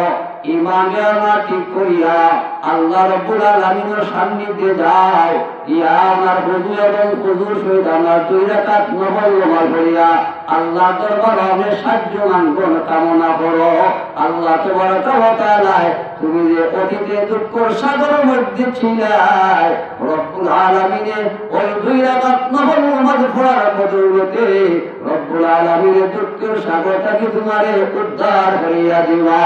ঈমান আল্লাহ ঠিক করিয়া আল্লাহ রাব্বুল আলামিনের সান্নিধ্যে যাও, ইয়া আমার বুজু এবং কুজুর সহিত আমার 2 রাকাত নফল নামাজ পড়িয়া আল্লাহ দরবারে আমি সাহায্য মাঙ্গন কামনা করো। আল্লাহ তাবারাকা ওয়া তাআলা তুমি যে অতীতে দুঃখের সাগরের মধ্যে ছিলাই, রব্বুল আলামিনের ওই 2 রাকাত নফল নামাজ পড়ার বদৌলতে রব্বুল আলামিনের দুঃখের সাগরটাকে তোমারে উদ্ধার করিয়া দিবা।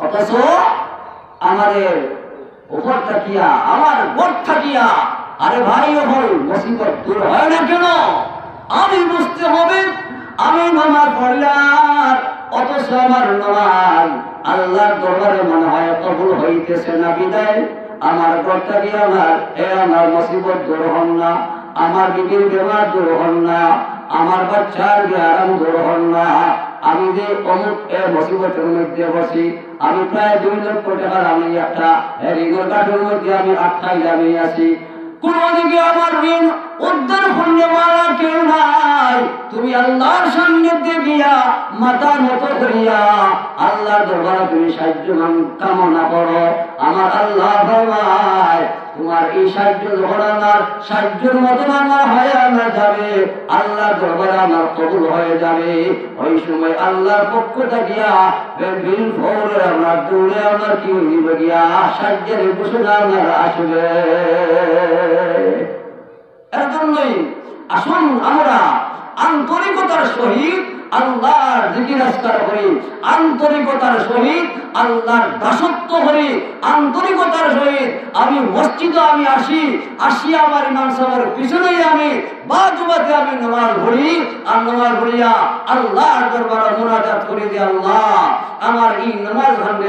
অথচ আমাদের উপর থাকিয়া আমার গোট থাকিয়া আরে ভাই হল মুসিবত দূর হয় না কেন? আমি বুঝতে হবে আমি নামাজ পড়লাম, অথচ আমার নামাজ আল্লাহর দরবারে মনে হয় কবুল হইতেছে না, বিদায় আমার গোট থাকিয়া আমার মুসিবত দূর হন না, আমার বিবির বেমার দূর হন না, আমার বাচ্চার আরাম দূর হন না। আমি যে অমুক মুসিবতের মধ্যে বসি, আমি প্রায় 2 লক্ষ টাকার আমি একটা ঋণের কাঠের মধ্যে আমি আটকাই আমি আছি, কোন দিকে আমার ঋণ উদ্ধার করলে মারা কেউ নাই। তুমি আল্লাহর সান্নিধ্যে গিয়া মাথা নত করিয়া আল্লাহর দরবারে তুমি সাহায্য কামনা করো। আমার আল্লাহ ফরমায়, তোমার এই সাহায্য যখন আমার সাহায্যের মতন আমার হয়ে আমার যাবে, আল্লাহর দরবারে আমার কবুল হয়ে যাবে, ওই সময় আল্লাহর পক্ষ থাকিয়া বিল ফৌরে আমার দৌড়ে আমার কি হইবে গিয়া সাহায্যের ঘোষণা আমার আসবে। এর জন্যই আসুন আমরা আন্তরিকতার সহিত আল্লাহর জিকির আজকার করি, আন্তরিকতার সহিত আল্লাহর দাসত্ব করি, আন্তরিকতার সহিত আমি মসজিদে আমি আসি আমার ইমাম সাহেবের পিছনেই আমি বাজুবাতে আমি নামাজ পড়ি, আর নামাজ পড়িয়া আল্লাহর দরবারে মুনাজাত করি যে আল্লাহ আমার এই নামাজ ভান্ডে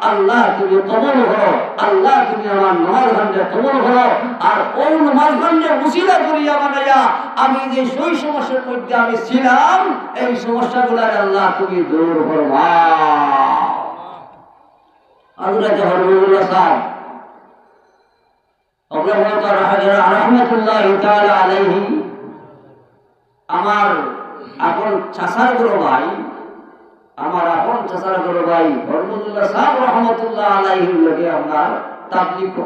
আল্লাহ তুমি কবুল করো, আল্লাহ তুমি আমার নামাজ ভান্ডে কবুল করো। আর ওই নামাজ ভান্ডে উসিলা করিয়া বানাইয়া আমি যে সেই সমস্যার মধ্যে আমি ছিলাম, এই সমস্যাগুলার আল্লাহ তুমি দূর করবা। হযরত হরমুল্লাহ সাহেব রাহমাতুল্লাহি তাআলা আলাইহি আমার আপন চাচার বড় ভাই, আমার আপন চাচার বড় ভাই হরমতুল্লাহ সাহেব রহমতুল্লাহ আলাইহির লগে আপনার তাবলিগ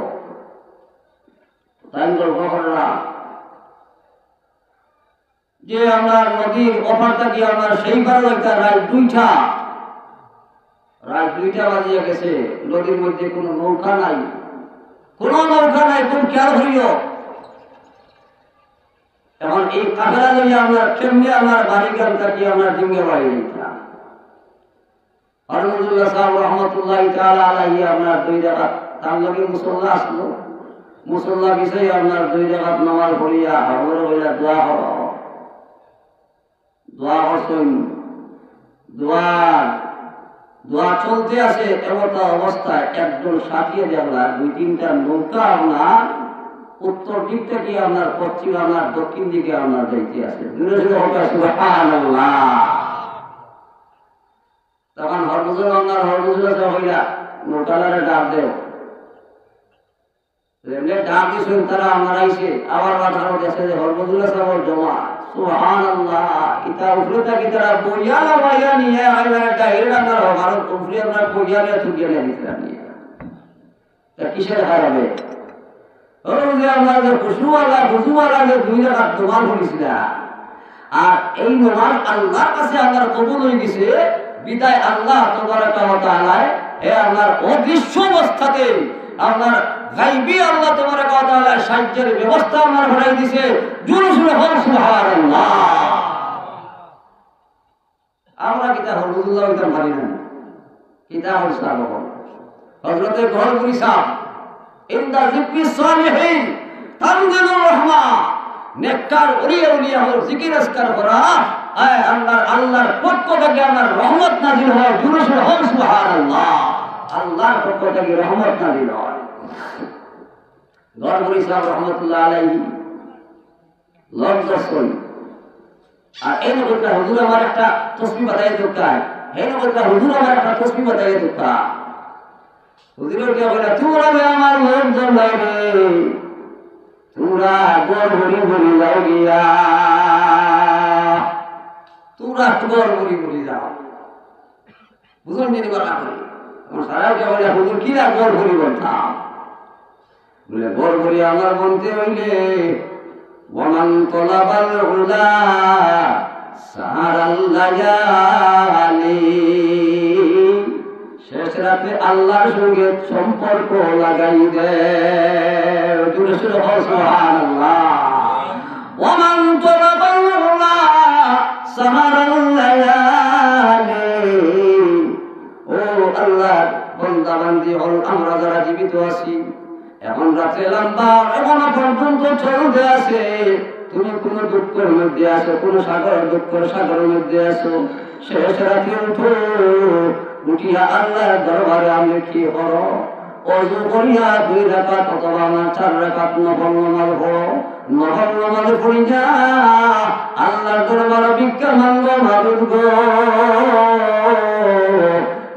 তাই গল্প করলাম যে আমার নদীর অফারটা কি আমার সেইবার একটা রাত 2টা বাজিয়ে গেছে, নদীর মধ্যে কোনো নৌকা নাই, কোন খেয়াল করিও। এখন এই কাঁকড়া লইয়া আমরা কেমনি আমার বাড়ি গ্রামটা কি আমরা ডিঙ্গে বাড়ি দিতাম। হরমতুল্লাহ সাহেব রহমতুল্লাহ তাআলা আলাইহি আপনার 2 রাকাত তার লগে মুসল্লা আসলো, মুসল্লা বিষয়ে আপনার 2 রাকাত নামাজ পড়িয়া হবর হইয়া দোয়া করছেন। দোয়া চলতে আছে এমনটা অবস্থায় একজন সাথিয়ে দেখলা 2-3টা নৌকা আপনার উত্তর দিক থেকে আপনার পশ্চিম আপনার দক্ষিণ দিকে আপনার যাইতে আছে। তখন হরমুজুল্লাহ হইলা নৌকালারে ডাক দেও, ডাক দিয়েছেন তারা আমার আইসে আবার মাথার দেশে হরমুজুল্লাহ সাহেব জমা সুবহানাল্লাহ ইতা উপরে থাকি তারা বইয়ালা বইয়া নিয়ে আইলাটা ডাইরেক্ট আমরা ভারত উপরে আমরা বইয়ালা ছুটিয়ে নিয়েছিলাম নিয়ে তা কিসের হারাবে ও যে আমাদের খুশুওয়ালা 2 রাকাত তোমার করেছিল। আর এই নামাজ আল্লাহর কাছে আমার কবুল হয়ে গেছে বিদায় আল্লাহ তাবারাকা ওয়া তাআলা আমার অদৃশ্য অবস্থাতে আপনার গায়বী আল্লাহ তাবারাকা ওয়া তাআলা সাহায্যের ব্যবস্থা আমার বানাই দিয়েছে। জোরে জোরে বল সুবহানাল্লাহ। আমরা কিতা হরমতুল্লাহ কিতা মানি না কিতা হইছা বাবা হযরতে গহরপুরি সাহেব ইনদা যিকরি সালিহিন তানজিলুর রাহমা নেককার ওলিয়া হল জিকির আজকার করা আল্লাহর পক্ষ থেকে আমার রহমত নাযিল হয়। জোরে জোরে বল সুবহানাল্লাহ। আল্লাহর পক্ষ থেকে রহমত নাযিল হয়। গহরপুরি সাহেব রহমতুল্লাহ আলাইহি লজ্জাসই আর এই নবীটা হুজুর আমার একটা তসবিহ বাতাই দোকায় এই নবীটা হুজুর আমার একটা তসবিহ বাতাই দোকা হুজুর কি বলে তোরা আমার লোকজন নাই রে তোরা গোর ভরি ভরি যাও গিয়া তোরা গোর ভরি ভরি যাও বুঝুন দিদি বলা করি আমার সারা কে বলে হুজুর কি না গোর ভরি বলতাম বলে গোর ভরি আমার বলতে হইলে ওমান তলাবাল উলা সাহারাল লায়ালি শেষ রাতে আল্লাহর সঙ্গে সম্পর্ক লাগাই দে। জোরে জোরে বল সুবহানাল্লাহ। ওমান তলাবাল উলা সাহারাল লায়ালি ও আল্লাহ বান্দা বান্দি হল আমরা যারা জীবিত আছি এখন রাতে লম্বা এখনো পর্যন্ত চলতে আছে, তুমি কোন দুঃখের মধ্যে আছো, কোন দুঃখের সাগরের মধ্যে আছো, শেষ রাতে উঠো, উঠিয়া আল্লাহর দরবারে আমি কি করো ওযু করিয়া 2 রাকাত অথবা 4 রাকাত নফল নামাজ পড়ো। নফল নামাজ পড়িয়া আল্লাহর দরবারে ভিক্ষা মাঙ্গো মাবুদ গো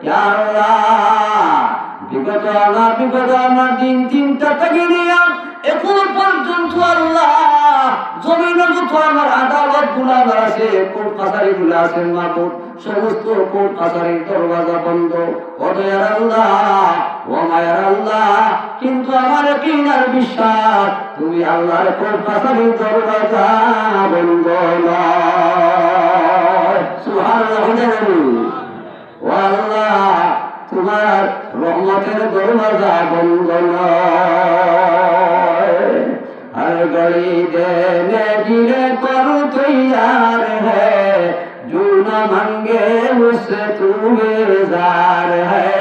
ইয়া আল্লাহ বিগত আমার দিন 3টা থেকে নিয়া এখন পর্যন্ত আল্লাহ জমিনে যত আমার আদালত গুলা আছে কোর্ট কাছারি গুলা আছেন মাবুদ সমস্ত কোর্ট কাছারির দরওয়াজা বন্ধ। ও দয়ার আল্লাহ ও মায়ার আল্লাহ কিন্তু আমার ইয়াকিন আর বিশ্বাস তুমি আল্লাহর কোর্ট কাছারির দরওয়াজা বন্ধ নয়। সুবহানাল্লাহ। ও আল্লাহ তোমার রহমতের দরওয়াজা বন্ধ নয়। हर घड़ी देने गिरे करो तैयार है जो न मांगे उससे तू बेजार है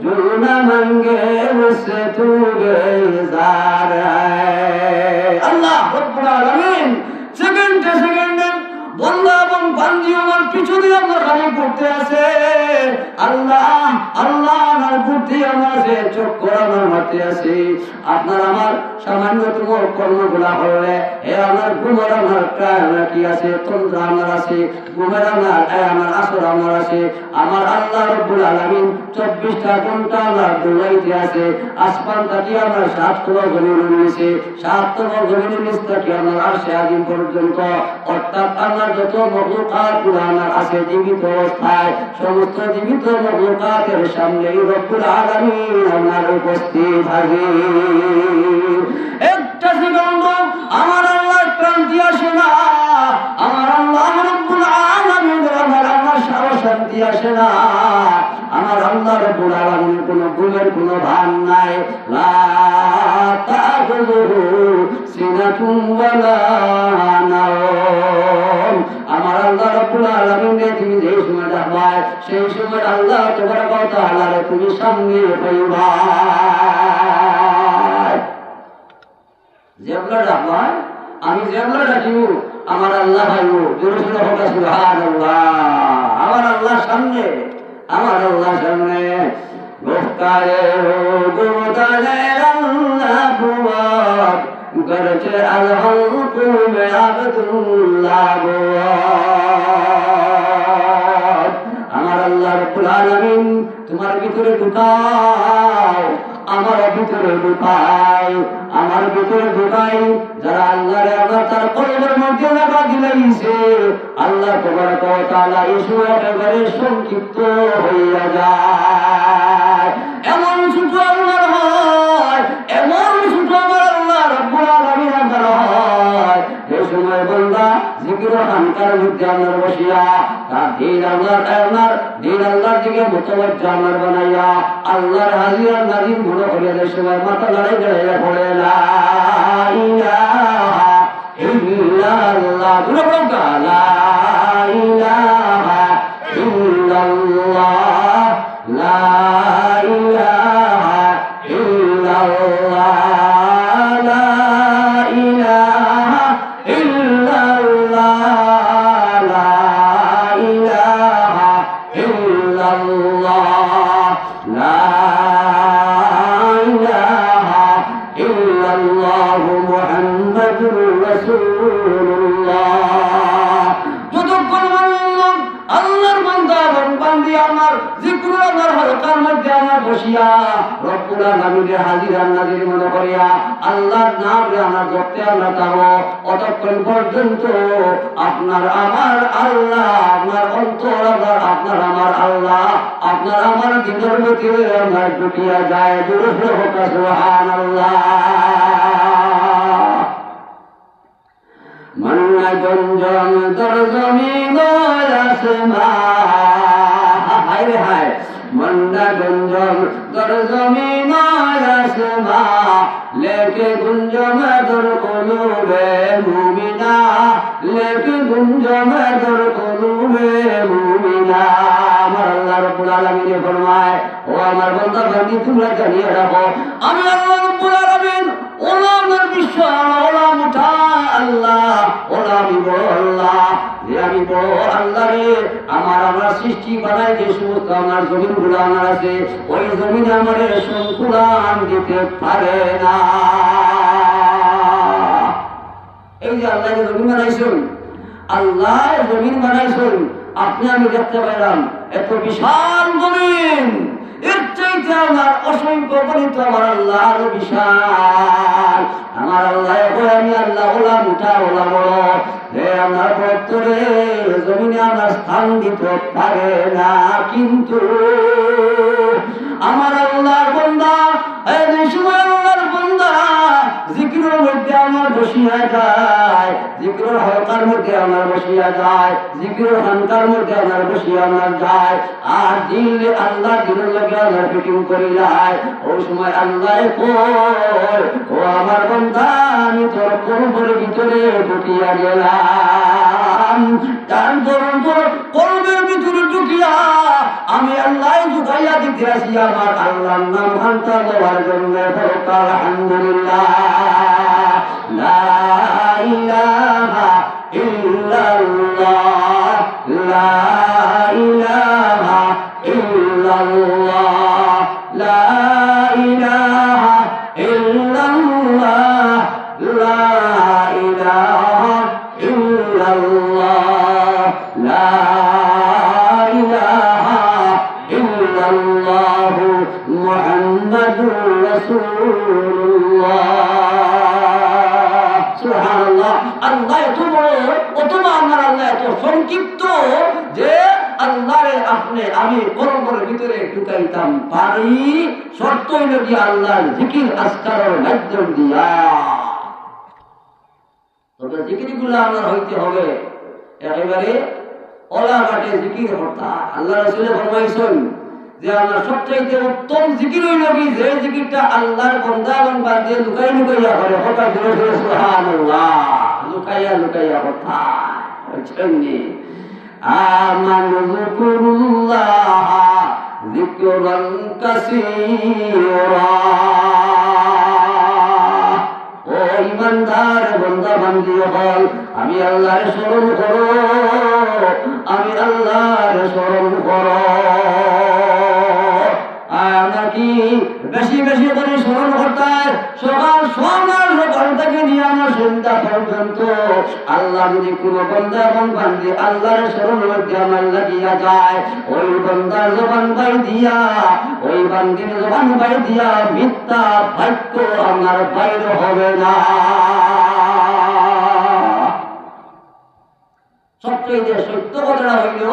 जो न मांगे उससे तू बेजार है। अल्लाह रब्बुल आलामीन সেকেন্ডে বন্ধা এবং বান্দি আমার পিছনে আমরা খালি করতে আছে আল্লাহ আল্লাহ আমার বুদ্ধি আমার আছে, চক্কর আমার মাঠে আছে। আপনার আমার সামান্যতম কর্মগুলা হলে আমার ঘুমের আমার কি আছে, তন্ত্র আমার আছে, ঘুমের আমার আসর আমার আছে। আমার আল্লাহ রব্বুল আলামিন 24টা ঘন্টা আমার দৌড়াইতে আছে। আসমান থেকে আমার 7তম জমিনে নিয়েছে, 7তম জমিনে নিচ থেকে আমার আরশে আজিম পর্যন্ত, অর্থাৎ আমার যত মখলুকাত গুলো আমার আছে জীবিত অবস্থায়, সমস্ত জীবিত মখলুকাতের সামনে রব্বুল আলামিন আমার উপস্থিত থাকে। একটা সেকেন্ড আমার আল্লাহ ক্রান্তি আসে না, আমার আল্লাহ রব্বুল আলামিন আমার শান্তি আসে না। আমার আল্লাহ রব্বুল আলামিনের কোনো গুণের কোনো ভান নাই। লা তাখুযুহু সিনাতুন ওয়ালা নাওম। আমার আল্লাহ রব্বুল আলামিনকে তুমি যে সময় ডাকবা সেই সময় আল্লাহ তাবারক ওয়া তাআলা তুমি সামনে পাইবা। যেগুলো ডাকবা আমি যেগুলো ডাকিব আমার আল্লাহ ভাইব, জোরে হোক সুবহানাল্লাহ। আমার আল্লাহ সামনে, আমার আল্লাহ সামনে গোফকারে গোদালে আল্লাহ বুয়াদ করছে আলহামদু মে আবদুল্লাহ বুয়াদ। আমার আল্লাহ রব্বুল আলামিন তোমার ভিতরে ঢুকাও, আমার ভিতরে ঢুকাই, আমার ভিতরে ঢুকাই। যারা আল্লাহরে আবার তার কলবের মধ্যে লাগা দিলাইছে, আল্লাহ তাবারক ওয়া তাআলা ইসু একেবারে সংক্ষিপ্ত হইয়া যায়। এমন ছোট আল্লাহর হয়, এমন ছোট আমার আল্লাহ রব্বুল আলামিন আমার হয়। যে সময় বান্দা জিকির খানকার মধ্যে আমার বসিয়া তার দিন আল্লাহর দিকে মুতাওয়াজ্জিহ আমার বানাইয়া আল্লাহর হাজিরা নাজির মনে করিয়া যে সময় মাথা লড়াই লড়াইয়া পড়ে লা ইলাহা ইল্লাল্লাহ, লা ইলাহা ইল্লাল্লাহ, লা ইলাহা ইল্লাল্লাহ, লা ইলাহা ইল্লাল্লাহ, লা ইলাহা ইল্লাল্লাহ, লা ইলাহা ইল্লাল্লাহ মুহাম্মাদুর রাসূলুল্লাহ। যতক্ষণ আল্লাহর বান্দা এবং বান্দি আমার জিকির আমার হলকার মধ্যে আমার বসিয়া রব্বুল আলামিনের হাজিরা নাজির মনে করিয়া আল্লাহর নামে আমার জপতে আমরা থাকবো, অতক্ষণ পর্যন্ত আপনার আমার আল্লাহ, আপনার অন্তর আমার আপনার আমার আল্লাহ, আপনার আমার দিনের ভিতরে আমার ঢুকিয়া যায়। জোরে হোক সুবহানাল্লাহ। মন্না গঞ্জন দর জমিন আসমান, হায় রে হায়, মন্না গঞ্জন দর জমিন আসমান, লেকে গুঞ্জম দর কুলুবে মুমিনা, লেকে গুঞ্জম দর কুলুবে মুমিনা। আমার আল্লাহ রব্বুল আলামিন ফরমায়, ও আমার বান্দা বান্দি তোমরা জানিয়ে রাখো আমি আল্লাহ রব্বুল আলামিন ওলামের বিশ্বাস, ওলাম উঠা আল্লাহ, ওলা আমি বড় আল্লাহ, যে আমি বড় আল্লাহ রে। আমার সৃষ্টি বানায় যে সমস্ত আমার জমিন গুলো আমার আছে, ওই জমিনে আমার সংকুলান দিতে পারে না। এই যে আল্লাহ জমিন বানাইছেন, আল্লাহ জমিন বানাইছেন, আপনি আমি দেখতে পেলাম এত বিশাল জমিন, এর চাইতে আমার অসংখ্য গণিত আমার আল্লাহ আরো বিশাল। আমার আল্লাহ আমি আল্লাহ ওলা মুঠা ওলা বড়, হে আমার ভক্তরে জমিনে আমার স্থান দিতে পারে না। কিন্তু আমার আল্লাহর বান্দা, এই সময় আল্লাহর বান্দা জিকিরের মধ্যে আমার বসিয়া যায়, জিকিরের হলকার মধ্যে আমার বসিয়া যায়, জিকিরের হানকার মধ্যে আমার বসিয়া আমার যায়, আর দিলে আল্লাহ দিনের লাগে আমার ফিটিং করি যায়। ওই সময় আল্লাহ কয়, ও আমার বান্দা আমি তোর কলবের ভিতরে ঢুকিয়া গেলাম, তার ধরুন তোর কলবের ভিতরে ঢুকিয়া আমি আল্লাহ ঢুকাইয়া দিতে আসি আমার আল্লাহর নাম ঘন্টা দেওয়ার জন্য। আলহামদুলিল্লাহ, লা ইলাহা ইল্লাল্লাহ, লা ইলাহা রাসূলুল্লাহ। সুবহানাল্লাহ। আল্লাহ এত বড়, অথবা আমার আল্লাহ এত সংক্ষিপ্ত যে আল্লাহরে আমি কলমের ভিতরে ঢুকাইতাম পারি, শর্ত হইল কি আল্লাহর জিকির আজকারের মাধ্যম দিয়া। তবে জিকিরগুলো আমার হইতে হবে একেবারে অলাঘাটে জিকির করতা। আল্লাহ রাসূল ফরমাইছেন যে আমার সবচাইতে উত্তম জিকির হইল কি, যে জিকিরটা আল্লাহর বান্দা এবং বান্দী লুকাই লুকাইয়া করে, কথা জোরে জোরে সুবহানাল্লাহ, লুকাইয়া লুকাইয়া কথা হইছেননি। আমানু যিকুরুল্লাহ যিকরান কাসীরা। ও ইমানদার বান্দা বান্দী হল, আমি আল্লাহর স্মরণ করো, আমি আল্লাহর স্মরণ করো। নাকি বেশি বেশি করে স্মরণ করতে সকাল সকাল থেকে নিয়ে আমার সন্ধ্যা পর্যন্ত আল্লাহ যদি কোনো বান্দা এবং বান্দী আল্লাহর স্মরণের মধ্যে আমার লাগিয়া যায়, ওই বান্দার জবান বাই দিয়া, ওই বান্দির জবান বাই দিয়া মিথ্যা বাক্য আমার বাইরে হবে না। সবচেয়ে সত্য কথাটা হইল,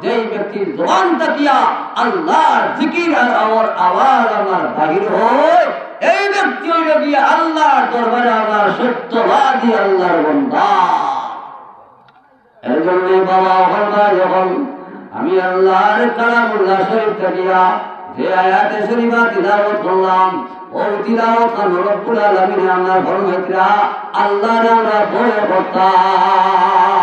যেই ব্যক্তির জবান থাকিয়া আল্লাহর জিকির আর আমার আওয়াজ আমার বাহির হয়, এই ব্যক্তি হইল গিয়া আল্লাহর দরবারে আমার সত্যবাদী আল্লাহর বান্দা। এর জন্য বাবা বলবা, যখন আমি আল্লাহর কালামুল্লাহ শরীফ থাকিয়া যে আয়াতে শরীফা তিলাওয়াত করলাম, ওই তিলাওয়াত কারণ রব্বুল আলামিন আমার ফরমাইতরা আল্লাহর আমরা ভয় করতাম।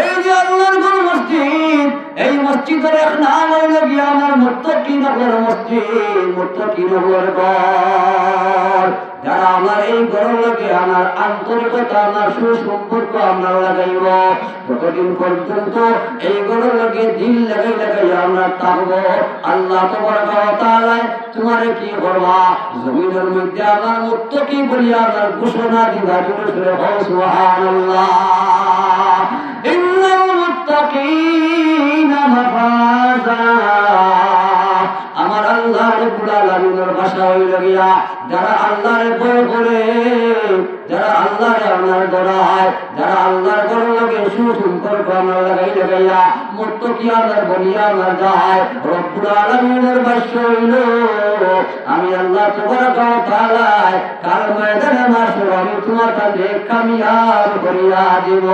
এই যে আল্লাহর কোন মসজিদ, এই মসজিদের এক নাম হইল গিয়া আমার মুত্তাকিনগর মসজিদ, মুত্তাকিনগর ঘর। যারা আমার এই ঘরের লোকে আমার আন্তরিকতা, আমার সুসম্পর্ক আমরা লাগাইব, ততদিন পর্যন্ত এই ঘরের লোকে দিল লাগাই লাগাই আমরা থাকবো। আল্লাহ তাবারক ওয়া তাআলা তোমারে কি করবা, জমিনের মধ্যে আমার মুত্তাকি বলিয়া আমার ঘোষণা দিবা। জোরে জোরে বলো সুবহানাল্লাহ। ইন্নাল মুত্তাকিনা মাফাজা। আমার আল্লাহ রাব্বুল আলামিনের ভাষা হইল গিয়া যারা আল্লাহরে ভয় করে, যারা আল্লাহরে আমার ডরায়, যারা আল্লাহর ঘরের লগে সুসম্পর্ক আমরা লাগাই লাগাইয়া মুত্তাকি আমার বলিয়া আমার যায়। রব্বুল আলামিনের ভাষা হইল, আমি আল্লাহ তাবারক ওয়া তাআলা কাল ময়দানে মাশর আমি তোমাকে কামিয়াব করিয়া দিব।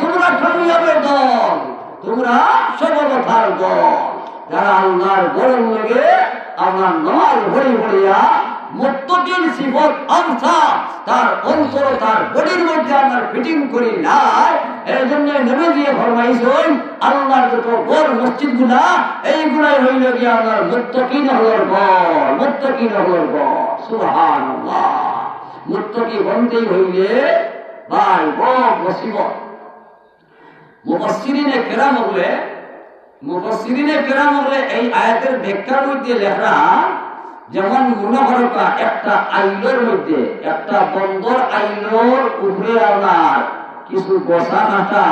তোমরা কামিয়াবের দল, তোমরা সফলতার দল। যারা আল্লাহর ঘরের লগে আমার নামাজ পড়ি পড়িয়া মুত্তাকির সিফত আমসা তার অন্তর তার বডির মধ্যে আমরা ফিটিং করি না। এর জন্য নবী দিয়ে ফরমাইছেন আল্লাহর যত ঘর মসজিদগুলা এইগুলাই হইল গিয়া আমার মুত্তাকিন হওয়ার ঘর, মুত্তাকিন হওয়ার ঘর। সুবহানাল্লাহ। মুত্তাকি বনতেই হইলে ভাই বড় মুসিবত। মুফাসসিরিনে কেরাম হলে এই আয়াতের ব্যাখ্যার মধ্যে লেখা, যেমন মনে করো একটা আইলের মধ্যে, একটা বন্দর আইলের উপরে আমার কিছু বসা কাটা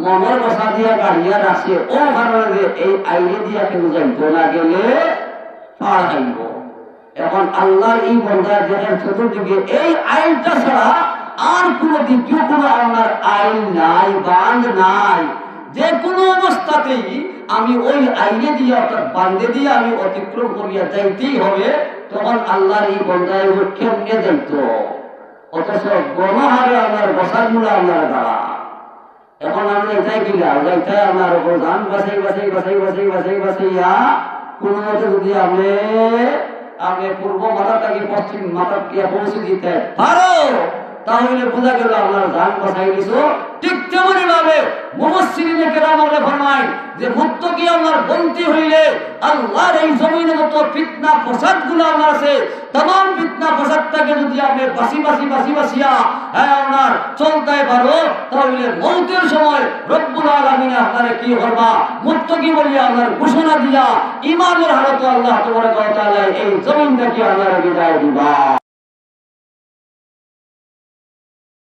মনের বসা দিয়া গাড়িয়া রাখছে, ও কারণে এই আইলে দিয়া কেউ যাইতো না, গেলে পার খাইব। এখন আল্লাহর এই বন্দার যেখানে চতুর্দিকে এই আইনটা ছাড়া আর কোন দ্বিতীয় কোনো আমার আইন নাই, বান্ধ নাই। যে কোনো অবস্থাতেই আমি ওই আইনে দিয়ে অর্থাৎ বান্ধে দিয়ে আমি অতিক্রম করিয়া যাইতেই হবে। তখন আল্লাহর এই বন্দায় কেমনে যাইত, অথচ গণহারে আমার বসাগুলো আমার দ্বারা। এখন আমরা এটাই কিনা যাইতে আমার ওপর ধান বাছাই বাছাই বাছাই বাছাই বাছাই বাছাইয়া কোন মতে যদি আমি পূর্ব মাথা থেকে পশ্চিম মাথা গিয়া পৌঁছে দিতে পারো, তাহলে বোঝা গেল আমার ধান বাছাই দিছো। ঠিক তেমনি ভাবে মুফাসসিরিনে কেরাম ফরমায় যে মুত্তাকি আমার বন্তি হইলে আল্লাহর এই জমিনে যত ফিতনা ফসাদগুলো আমার আছে, तमाम ফিতনা ফসাদটাকে যদি আপনি বাসিয়া আপনার চলতে পারো, তাহলে মৌতের সময় রব্বুল আলামিন আপনারে কি করবা, মুত্তাকি বলিয়া আপনার ঘোষণা দিয়া ইমানের হালতে আল্লাহ তাবারক ওয়া তাআলা এই জমিনটাকে আপনার বিদায় দিবা।